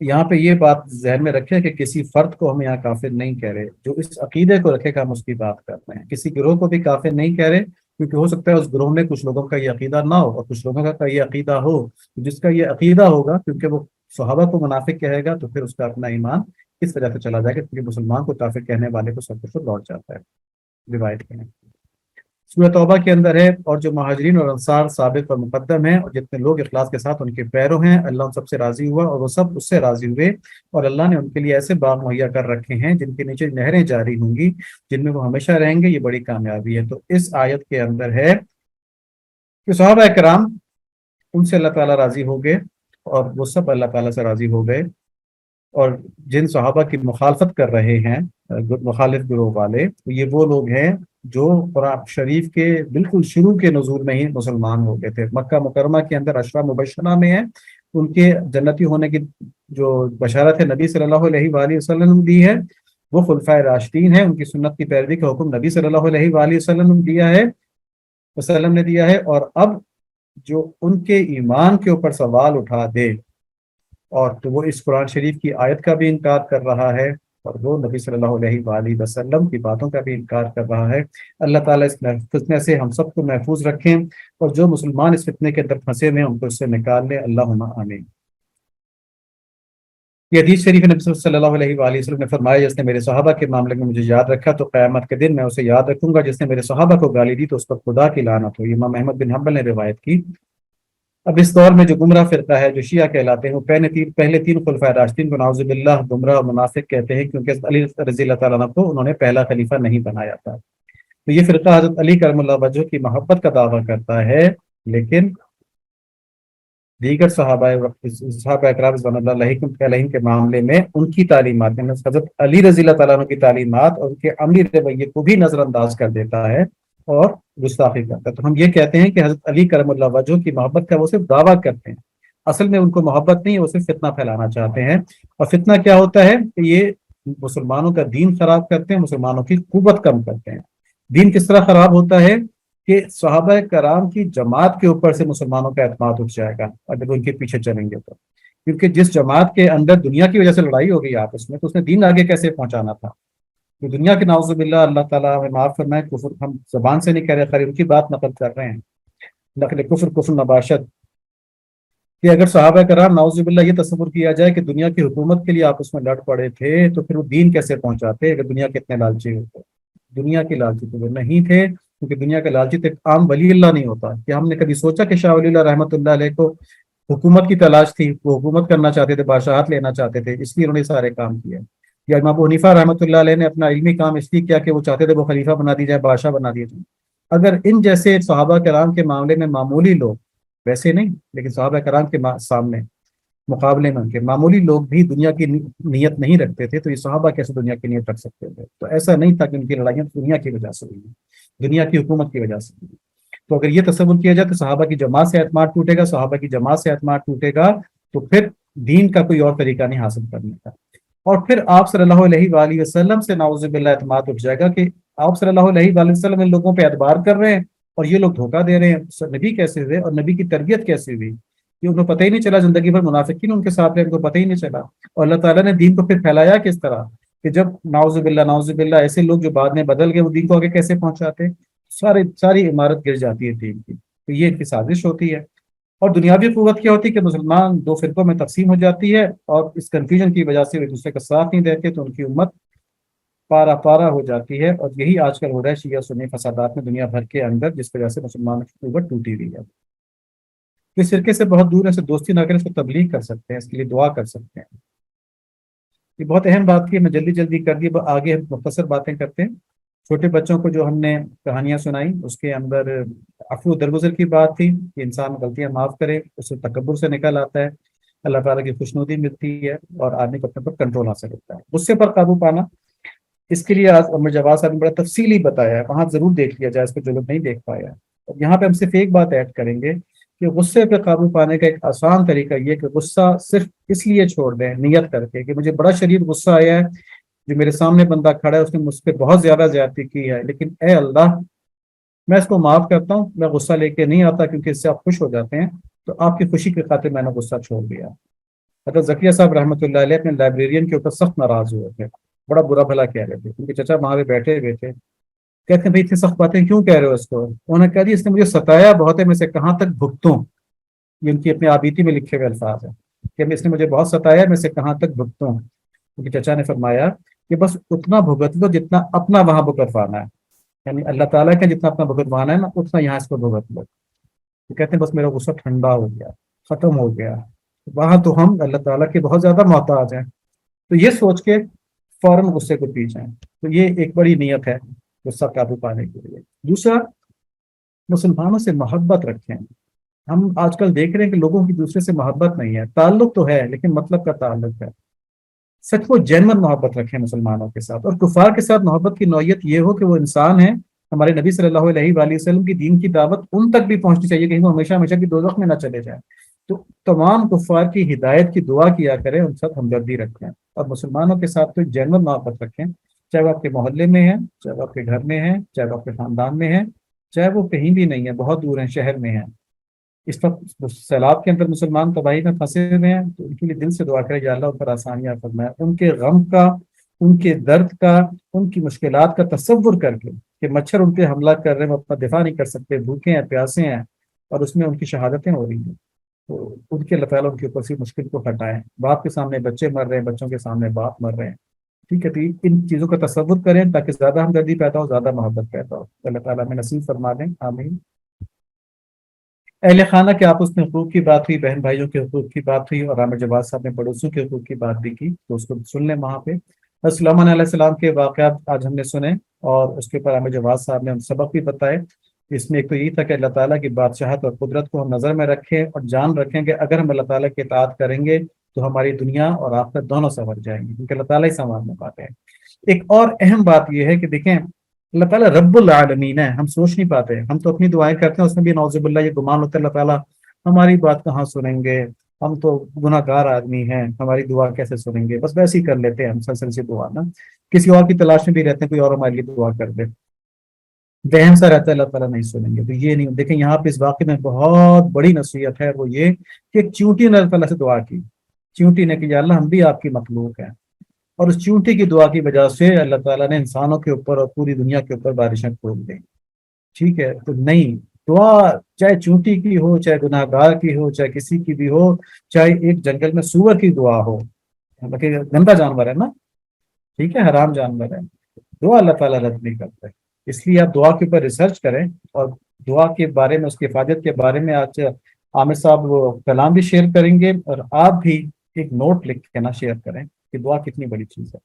[SPEAKER 1] یہاں پہ یہ بات ذہن میں رکھے کہ کسی فرد کو ہم یہاں کافر نہیں کہہ رہے، جو اس عقیدے کو رکھے گا ہم اس کی بات کر رہے ہیں۔ کسی گروہ کو بھی کافر نہیں کہہ رہے، کیونکہ ہو سکتا ہے اس گروہ میں کچھ لوگوں کا یہ عقیدہ نہ ہو اور کچھ لوگوں کا یہ عقیدہ ہو، جس کا یہ عقیدہ ہوگا کیونکہ وہ صحابہ کو منافق کہے گا تو پھر اس کا اپنا ایمان اس وجہ سے چلا جائے گا، کیونکہ مسلمان کو کافر کہنے والے کو سب کچھ لوٹ جاتا ہے۔ روایت کے سورہ توبہ کے اندر ہے، اور جو مہاجرین اور انصار سابق اور مقدم ہیں اور جتنے لوگ اخلاص کے ساتھ ان کے پیرو ہیں، اللہ ان سب سے راضی ہوا اور وہ سب اس سے راضی ہوئے، اور اللہ نے ان کے لیے ایسے باغ مہیا کر رکھے ہیں جن کے نیچے نہریں جاری ہوں گی، جن میں وہ ہمیشہ رہیں گے، یہ بڑی کامیابی ہے۔ تو اس آیت کے اندر ہے کہ صحابہ کرام ان سے اللہ تعالیٰ راضی ہو گئے اور وہ سب اللہ تعالیٰ سے راضی ہو گئے، اور جن صحابہ کی مخالفت کر رہے ہیں مخالف گروہ والے، یہ وہ لوگ ہیں جو قرآن شریف کے بالکل شروع کے نزول میں ہی مسلمان ہو گئے تھے۔ مکہ مکرمہ کے اندر عشرہ مبشرہ میں ہیں، ان کے جنتی ہونے کی جو بشارت ہے نبی صلی اللہ علیہ وآلہ وسلم دی ہے، وہ خلفائے راشدین ہیں، ان کی سنت کی پیروی کا حکم نبی صلی اللہ علیہ وآلہ وسلم نے دیا ہے۔ اور اب جو ان کے ایمان کے اوپر سوال اٹھا دے اور تو وہ اس قرآن شریف کی آیت کا بھی انکار کر رہا ہے اور وہ نبی صلی اللہ علیہ وآلہ وسلم کی باتوں کا بھی انکار کر رہا ہے۔ اللہ تعالیٰ اس فتنے سے ہم سب کو محفوظ رکھیں، اور جو مسلمان اس فتنے کے اندر پھنسے ہوئے ہیں ان کو اس سے نکال لے، اللہم آمین۔ یہ حدیث شریف نبی صلی اللہ علیہ وآلہ وسلم نے فرمایا، جس نے میرے صحابہ کے معاملے میں مجھے یاد رکھا تو قیامت کے دن میں اسے یاد رکھوں گا، جس نے میرے صحابہ کو گالی دی تو اس پر خدا کی لعنت ہو۔ یہ امام احمد بن حنبل نے روایت کی۔ اب اس دور میں جو گمراہ فرقہ ہے، جو شیعہ کہلاتے ہیں، وہ پہلے تین خلفائے راشدین کو نعوذ باللہ گمراہ اور منافق کہتے ہیں، کیونکہ علی رضی اللہ تعالیٰ عنہ کو انہوں نے پہلا خلیفہ نہیں بنایا تھا۔ تو یہ فرقہ حضرت علی کرم اللہ وجہ کی محبت کا دعویٰ کرتا ہے، لیکن دیگر صحابہ اکرام رضوان اللہ علیہم کے معاملے میں ان کی تعلیمات، یعنی حضرت علی رضی اللہ تعالیٰ عنہ کی تعلیمات اور ان کے عملی رویے کو بھی نظر انداز کر دیتا ہے اور گستاخی کرتا ہے۔ تو ہم یہ کہتے ہیں کہ حضرت علی کرم اللہ وجہ کی محبت کا وہ صرف دعویٰ کرتے ہیں، اصل میں ان کو محبت نہیں ہے، وہ صرف فتنہ پھیلانا چاہتے ہیں۔ اور فتنہ کیا ہوتا ہے کہ یہ مسلمانوں کا دین خراب کرتے ہیں، مسلمانوں کی قوت کم کرتے ہیں۔ دین کس طرح خراب ہوتا ہے کہ صحابہ کرام کی جماعت کے اوپر سے مسلمانوں کا اعتماد اٹھ جائے گا اگر ان کے پیچھے چلیں گے تو، کیونکہ جس جماعت کے اندر دنیا کی وجہ سے لڑائی ہو گئی آپس میں، تو اس نے دین آگے کیسے پہنچانا تھا؟ تو دنیا کے نعوذ باللہ، اللہ تعالیٰ ہمیں معاف فرمائے، کفر ہم زبان سے نہیں کہہ رہے، خیر ان کی بات نقل کر رہے ہیں، نقل کفر نباشت، کہ اگر صحابہ کرام نعوذ باللہ یہ تصور کیا جائے کہ دنیا کی حکومت کے لیے آپس میں لڑ پڑے تھے، تو پھر وہ دین کیسے پہنچاتے اگر دنیا کے اتنے لالچی ہوتے؟ دنیا کے لالچی تو وہ نہیں تھے، کیونکہ دنیا کا لالچی تو ایک عام ولی اللہ نہیں ہوتا۔ کہ ہم نے کبھی سوچا کہ شاہ ولی اللہ رحمۃ اللہ علیہ کو حکومت کی تلاش تھی، وہ حکومت کرنا چاہتے تھے، بادشاہت لینا چاہتے تھے، اس لیے انہوں نے سارے کام کیے؟ یا امام ابو حنیفہ رحمۃ اللہ علیہ نے اپنا علمی کام اس لیے کیا کہ وہ چاہتے تھے وہ خلیفہ بنا دی جائے، بادشاہ بنا دیے جائے؟ اگر ان جیسے صحابہ کرام کے معاملے میں معمولی لوگ، ویسے نہیں لیکن صحابہ کرام کے سامنے مقابلے میں ان کے معمولی لوگ بھی دنیا کی نیت نہیں رکھتے تھے، تو یہ صحابہ کیسے دنیا کی نیت رکھ سکتے تھے؟ تو ایسا نہیں تھا کہ ان کی لڑائیاں دنیا کی وجہ سے ہوئی، دنیا کی حکومت کی وجہ سے ہوئی۔ تو اگر یہ تصور کیا جائے تو صحابہ کی جماعت سے اعتماد ٹوٹے گا، صحابہ کی جماعت سے اعتماد ٹوٹے گا تو پھر دین کا کوئی اور طریقہ نہیں حاصل کرنے کا، اور پھر آپ صلی اللہ علیہ وآلہ وسلم سے نعوذ باللہ اعتماد اٹھ جائے گا کہ آپ صلی اللہ علیہ وآلہ وسلم ان لوگوں پہ اعتبار کر رہے ہیں اور یہ لوگ دھوکہ دے رہے ہیں۔ نبی کیسے ہوئے اور نبی کی تربیت کیسے ہوئی، یہ انہیں پتہ ہی نہیں چلا، زندگی بھر منافقین ان کے ساتھ رہے، ان کو پتہ ہی نہیں چلا۔ اور اللہ تعالیٰ نے دین کو پھر پھیلایا کس طرح کہ جب نعوذ باللہ ایسے لوگ جو بعد میں بدل گئے، وہ دین کو آگے کیسے پہنچاتے؟ ساری عمارت گر جاتی ہے دین کی۔ تو یہ ان کی سازش ہوتی ہے۔ اور دنیاوی قوت کیا ہوتی ہے کہ مسلمان دو فرقوں میں تقسیم ہو جاتی ہے، اور اس کنفیوژن کی وجہ سے وہ ایک دوسرے کا ساتھ نہیں دیتے، تو ان کی امت پارا پارا ہو جاتی ہے۔ اور یہی آج کل ہو رہا ہے شیعہ سنی فسادات میں دنیا بھر کے اندر، جس وجہ سے مسلمانوں کی قوت ٹوٹی ہوئی ہے۔ اس فرقے سے بہت دور ہے، سے دوستی نہ کریں، اس کو تبلیغ کر سکتے ہیں، اس کے لیے دعا کر سکتے ہیں۔ یہ بہت اہم بات کی، میں جلدی کر دی، آگے ہم مختصر باتیں کرتے ہیں۔ چھوٹے بچوں کو جو ہم نے کہانیاں سنائی، اس کے اندر عفو درگزر کی بات تھی کہ انسان غلطیاں معاف کرے، اسے تکبر سے نکل آتا ہے، اللہ تعالیٰ کی خوشنودی ملتی ہے، اور آدمی کو اپنے پر کنٹرول حاصل ہوتا ہے۔ غصے پر قابو پانا، اس کے لیے آج عمر جواز صاحب نے بڑا تفصیلی بتایا ہے، وہاں ضرور دیکھ لیا جائے اس کو جو لوگ نہیں دیکھ پایا ہے۔ اور یہاں پہ ہم صرف ایک بات ایڈ کریں گے کہ غصے پہ قابو پانے کا ایک آسان طریقہ یہ کہ غصہ صرف اس لیے چھوڑ دیں نیت کر کے کہ مجھے بڑا شدید غصہ آیا ہے، جو میرے سامنے بندہ کھڑا ہے اس نے مجھ پہ بہت زیادہ زیادتی کی ہے، لیکن اے اللہ میں اس کو معاف کرتا ہوں، میں غصہ لے کے نہیں آتا کیونکہ اس سے آپ خوش ہو جاتے ہیں، تو آپ کی خوشی کی خاطر میں نے غصہ چھوڑ دیا۔ حضرت زکریا صاحب رحمۃ اللہ علیہ اپنے لائبریرین کے اوپر سخت ناراض ہوئے تھے، بڑا برا بھلا کہہ رہے تھے، کیونکہ چچا وہاں پہ بیٹھے ہوئے تھے۔ کہتے ہیں بھائی اتنی سخت باتیں کیوں کہہ رہے ہو اس کو؟ انہوں نے کہا جی اس نے مجھے ستایا بہت ہے، میں سے کہاں تک بھگتوں، یہ ان کی اپنی آبیتی میں لکھے ہوئے الفاظ ہیں کہ اس نے مجھے بہت ستایا، میں سے کہاں تک بھگتوں۔ کیونکہ چچا نے فرمایا کہ بس اتنا بھگت لو جتنا اپنا وہاں بھگتوانا ہے، یعنی اللہ تعالیٰ کا جتنا اپنا بھگتوانا ہے نا، اتنا یہاں اس کو بھگت لو۔ تو کہتے ہیں بس میرا غصہ ٹھنڈا ہو گیا، ختم ہو گیا، وہاں تو ہم اللہ تعالیٰ کے بہت زیادہ محتاج ہیں۔ تو یہ سوچ کے فوراً غصے کو پی جائیں، تو یہ ایک بڑی نیت ہے غصہ قابو پانے کے لیے۔ دوسرا، مسلمانوں سے محبت رکھیں۔ ہم آج کل دیکھ رہے ہیں کہ لوگوں کی دوسرے سے محبت نہیں ہے، تعلق تو ہے لیکن مطلب کا تعلق ہے۔ سچ کو جینون محبت رکھیں مسلمانوں کے ساتھ، اور کفار کے ساتھ محبت کی نوعیت یہ ہو کہ وہ انسان ہیں، ہمارے نبی صلی اللہ علیہ وآلہ وسلم کی دین کی دعوت ان تک بھی پہنچنی چاہیے کہ وہ ہمیشہ کی دوزخ میں نہ چلے جائیں۔ تو تمام کفار کی ہدایت کی دعا کیا کریں، ان ساتھ ہمدردی رکھیں، اور مسلمانوں کے ساتھ تو جینون محبت رکھیں، چاہے وہ آپ کے محلے میں ہیں، چاہے وہ آپ کے گھر میں ہیں، چاہے وہ آپ کے خاندان میں ہیں، چاہے وہ کہیں بھی نہیں ہے، بہت دور ہیں، شہر میں ہیں۔ اس وقت سیلاب کے اندر مسلمان تباہی میں پھنسے ہوئے ہیں، تو ان کے لیے دل سے دعا کریں یا اللہ ان پر آسانیاں فرمائے، ان کے غم کا ان کے درد کا، ان کی مشکلات کا تصور کر کے کہ مچھر ان پہ حملہ کر رہے ہیں، وہ اپنا دفاع نہیں کر سکتے، بھوکے ہیں، پیاسے ہیں، اور اس میں ان کی شہادتیں ہو رہی ہیں، تو ان کے اللہ تعالیٰ ان کے اوپر سے مشکل کو ہٹائیں۔ باپ کے سامنے بچے مر رہے ہیں، بچوں کے سامنے باپ مر رہے ہیں، ٹھیک ہے؟ تو ان چیزوں کا تصور کریں تاکہ زیادہ ہمدردی پیدا ہو، زیادہ محبت پیدا ہو۔ اللہ تعالیٰ ہمیں نصیب فرما دیں، آمین۔ اہل خانہ کے آپس میں حقوق کی بات ہوئی، بہن بھائیوں کے حقوق کی بات ہوئی، اور عامر جواد صاحب نے پڑوسیوں کے حقوق کی بات بھی کی، تو اس کو سن لیں وہاں پہ۔ سلیمان علیہ السلام کے واقعات آج ہم نے سنے، اور اس کے اوپر عامر جواد صاحب نے ہم سبق بھی بتائے۔ اس میں ایک تو یہ تھا کہ اللہ تعالیٰ کی بادشاہت اور قدرت کو ہم نظر میں رکھیں، اور جان رکھیں کہ اگر ہم اللہ تعالیٰ کی اطاعت کریں گے تو ہماری دنیا اور آخرت دونوں سنور جائیں گی، کیونکہ اللہ تعالیٰ ہی سنوارنے پاتے ہیں۔ ایک اور اہم بات یہ ہے کہ دیکھیں، اللہ تعالیٰ رب العالمین ہے، ہم سوچ نہیں پاتے، ہم تو اپنی دعائیں کرتے ہیں، اس میں بھی نعوذ باللہ یہ گمان ہوتا ہے اللہ تعالیٰ ہماری بات کہاں سنیں گے، ہم تو گناہ گار آدمی ہیں، ہماری دعا کیسے سنیں گے، بس ویسے ہی کر لیتے ہیں ہم مسلسل سی دعا نا، کسی اور کی تلاش میں بھی رہتے ہیں، کوئی اور ہمارے لیے دعا کر دے، وہم سا رہتا ہے اللہ تعالیٰ نہیں سنیں گے۔ تو یہ نہیں، دیکھیں یہاں پہ اس واقعے میں بہت بڑی نصیحت ہے، وہ یہ کہ ایک چیونٹی نے اللہ تعالیٰ سے دعا کی، چیونٹی نے کہ یا اللہ ہم بھی آپ کی مخلوق ہیں، اور اس چیونٹی کی دعا کی وجہ سے اللہ تعالیٰ نے انسانوں کے اوپر اور پوری دنیا کے اوپر بارشیں کھول دیں، ٹھیک ہے؟ تو نہیں، دعا چاہے چونٹی کی ہو، چاہے گناہ گار کی ہو، چاہے کسی کی بھی ہو، چاہے ایک جنگل میں سور کی دعا ہو، باقی گندا جانور ہے نا، ٹھیک ہے، حرام جانور ہے، دعا اللہ تعالیٰ رد نہیں کرتا ہے۔ اس لیے آپ دعا کے اوپر ریسرچ کریں، اور دعا کے بارے میں، اس کی حفاظت کے بارے میں آج عامر صاحب وہ کلام بھی شیئر کریں گے، اور آپ بھی ایک نوٹ لکھ کے نا شیئر کریں کہ دعا کتنی بڑی چیز ہے۔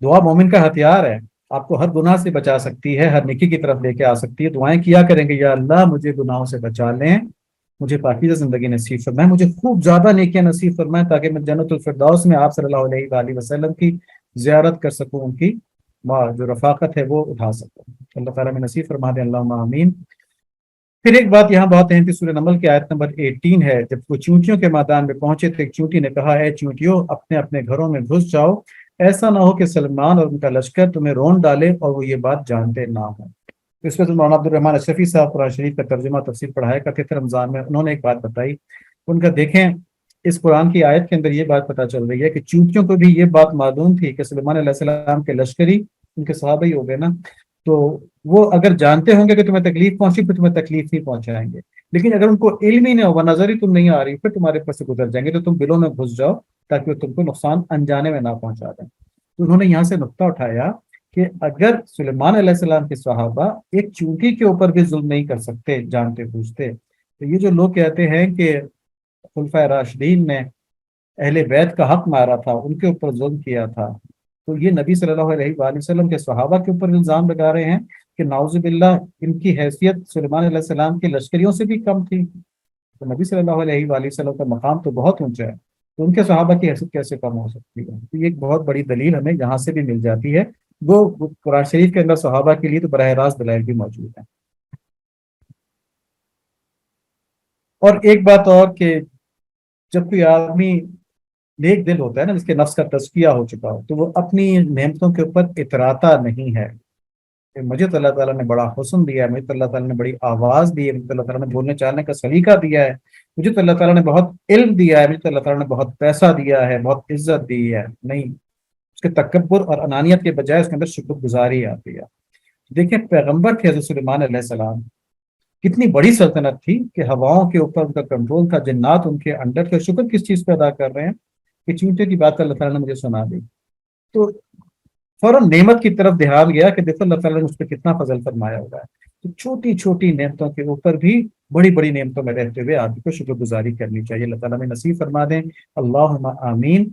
[SPEAKER 1] دعا مومن کا ہتھیار ہے، آپ کو ہر گناہ سے بچا سکتی ہے، ہر نیکی کی طرف لے کے آ سکتی ہے۔ دعائیں کیا کریں گے، یا اللہ مجھے گناہوں سے بچا لیں، مجھے پاکیزہ زندگی نصیب فرمائیں، مجھے خوب زیادہ نیکیاں نصیب فرمائیں، تاکہ میں جنت الفردوس میں آپ صلی اللہ علیہ وآلہ وسلم کی زیارت کر سکوں، ان کی جو رفاقت ہے وہ اٹھا سکوں۔ اللہ تعالیٰ میں نصیب فرما دیں، اللہم آمین۔ پھر ایک بات یہاں بہت اہم تھی، سورہ نمل کی آیت نمبر 18 ہے، جب وہ چونٹیوں کے میدان میں پہنچے تو ایک چونٹی نے کہا، اے چونٹیوں اپنے اپنے گھروں میں گھس جاؤ، ایسا نہ ہو کہ سلمان اور ان کا لشکر تمہیں رون ڈالے اور وہ یہ بات جانتے نہ ہوں۔ اس میں مولانا عبدالرحمٰن اشرفی صاحب قرآن شریف کا ترجمہ تفسیر پڑھایا کرتے تھے رمضان میں، انہوں نے ایک بات بتائی، ان کا دیکھیں اس قرآن کی آیت کے اندر یہ بات پتہ چل رہی ہے کہ چونٹیوں کو بھی یہ بات معلوم تھی کہ سلیمان علیہ السلام کے لشکری ان کے صحابہ ہی ہو گئے نا، تو وہ اگر جانتے ہوں گے کہ تمہیں تکلیف پہنچی، پھر تمہیں تکلیف نہیں پہنچائیں گے، لیکن اگر ان کو علم ہی نہ ہوگا، نظر ہی تم نہیں آ رہی، پھر تمہارے پاس سے گزر جائیں گے، تو تم بلوں میں گھس جاؤ تاکہ وہ تم کو نقصان انجانے میں نہ پہنچا دیں۔ تو انہوں نے یہاں سے نقطہ اٹھایا کہ اگر سلیمان علیہ السلام کے صحابہ ایک چونٹی کے اوپر بھی ظلم نہیں کر سکتے جانتے بوجھتے، تو یہ جو لوگ کہتے ہیں کہ خلفائے راشدین نے اہل بیت کا حق مارا تھا، ان کے اوپر ظلم کیا تھا، تو یہ نبی صلی اللہ علیہ وآلہ وسلم کے صحابہ کے اوپر الزام لگا رہے ہیں کہ نعوذ باللہ ان کی حیثیت سلیمان علیہ السلام کے لشکریوں سے بھی کم تھی، تو نبی صلی اللہ علیہ وآلہ وسلم کا مقام تو بہت اونچا ہے، تو ان کے صحابہ کی حیثیت کیسے کم ہو سکتی ہے؟ تو یہ ایک بہت بڑی دلیل ہمیں یہاں سے بھی مل جاتی ہے، وہ قرآن شریف کے اندر صحابہ کے لیے تو براہ راست دلائل بھی موجود ہیں۔ اور ایک بات اور کہ جب کوئی آدمی نیک دل ہوتا ہے نا، جس کے نفس کا تزکیہ ہو چکا ہو، تو وہ اپنی نعمتوں کے اوپر اتراتا نہیں ہے کہ مجھے تو اللہ تعالیٰ نے بڑا حسن دیا ہے، مجھے تو اللہ تعالیٰ نے بڑی آواز دی ہے، مجھے تو اللہ تعالیٰ نے بولنے چالنے کا سلیقہ دیا ہے، مجھے تو اللہ تعالیٰ نے بہت علم دیا ہے، مجھے تو اللہ تعالیٰ نے بہت پیسہ دیا ہے، بہت عزت دی ہے، نہیں، اس کے تکبر اور انانیت کے بجائے اس کے اندر شکر گزاری آتی ہے۔ دیکھیں پیغمبر تھے حضرت سلیمان علیہ السلام، کتنی بڑی سلطنت تھی کہ ہواؤں کے اوپر ان کا کنٹرول تھا، جنات ان کے انڈر تھے، شکر کس چیز پہ ادا کر رہے ہیں کہ چونٹے کی بات اللہ تعالیٰ نے مجھے سنا دی، تو فوراً نعمت کی طرف دھیان گیا کہ دیکھو اللہ تعالیٰ نے اس پہ کتنا فضل فرمایا ہوا ہے۔ تو چھوٹی چھوٹی نعمتوں کے اوپر بھی بڑی بڑی نعمتوں میں رہتے ہوئے آدمی کو شکر گزاری کرنی چاہیے۔ اللہ تعالیٰ میں نصیب فرما دیں، اللہم آمین۔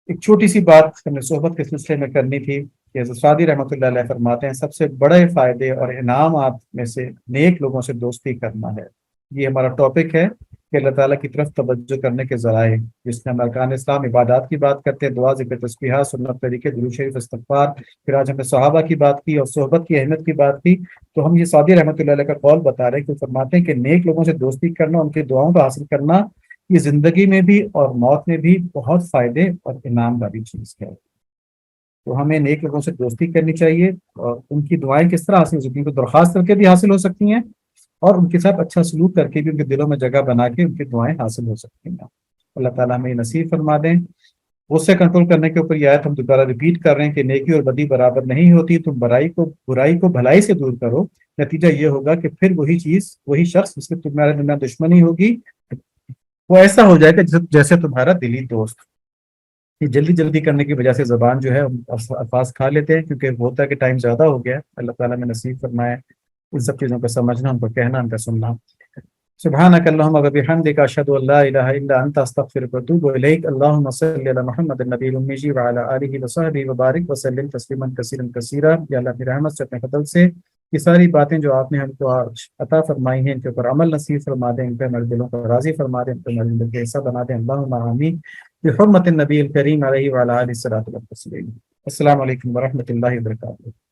[SPEAKER 1] ایک چھوٹی سی بات ہمیں صحبت کے سلسلے میں کرنی تھی کہ حضرت سعدی رحمۃ اللہ علیہ فرماتے ہیں سب سے بڑے فائدے اور انعامات میں سے نیک لوگوں سے دوستی کرنا ہے۔ یہ ہمارا ٹاپک ہے کہ اللہ تعالیٰ کی طرف توجہ کرنے کے ذرائع، جس میں ہم ارکان اسلام عبادات کی بات کرتے ہیں، دعا، ذکر، تسبیحات، سنت طریقے، درود شریف، استغفار، پھر آج ہم نے صحابہ کی بات کی اور صحبت کی اہمیت کی بات کی، تو ہم یہ سعدی رحمۃ اللہ علیہ کا قول بتا رہے ہیں کہ فرماتے ہیں کہ نیک لوگوں سے دوستی کرنا، ان کی دعاؤں کا حاصل کرنا، یہ زندگی میں بھی اور موت میں بھی بہت فائدے اور انعام والی چیز ہے۔ تو ہمیں نیک لوگوں سے دوستی کرنی چاہیے، اور ان کی دعائیں کس طرح حاصل ہو سکتی ہیں؟ ان کو درخواست کر کے بھی حاصل ہو سکتی ہیں، اور ان کے ساتھ اچھا سلوک کر کے بھی ان کے دلوں میں جگہ بنا کے ان کی دعائیں حاصل ہو سکتی ہیں۔ اللہ تعالیٰ ہمیں نصیب فرما دیں۔ غصے کنٹرول کرنے کے اوپر یہ آیت ہم دوبارہ ریپیٹ کر رہے ہیں کہ نیکی اور بدی برابر نہیں ہوتی، تم برائی کو بھلائی سے دور کرو، نتیجہ یہ ہوگا کہ پھر وہی چیز، وہی شخص جس سے تمہارے درمیان دشمنی ہوگی، وہ ایسا ہو جائے گا جیسے تمہارا دلی دوست۔ یہ جلدی جلدی کرنے کی وجہ سے زبان جو ہے الفاظ کھا لیتے ہیں، کیونکہ ہوتا ہے کہ ٹائم زیادہ ہو گیا ہے۔ اللہ تعالیٰ میں نصیب فرمائے ان سب چیزوں کو سمجھنا، ان کو کہنا، ان کا سننا۔ سبحانك اللهم وبحمدك اشهد ان لا اله الا انت استغفرك واتوب اليك۔ اللهم صل على محمد النبي الامي وعلى اله وصحبه وبارك وسلم تسلیما كثيرا كثيرا۔ یا اللہ کی رحمت سے، اپنے فضل سے یہ ساری باتیں جو آپ نے ہم کو آج عطا فرمائی ہیں، ان کے اوپر عمل نصیب فرما دیں، ان پہ ہمارے دلوں کو راضی فرما دیں، ان پہ ہمارے دل کے حصہ بنا دیں۔ اللهم آمین بحرمت النبی الکریم علیہ وعلى آلہ الصلاۃ والتسلیم۔ السلام علیکم ورحمۃ اللہ وبرکاتہ۔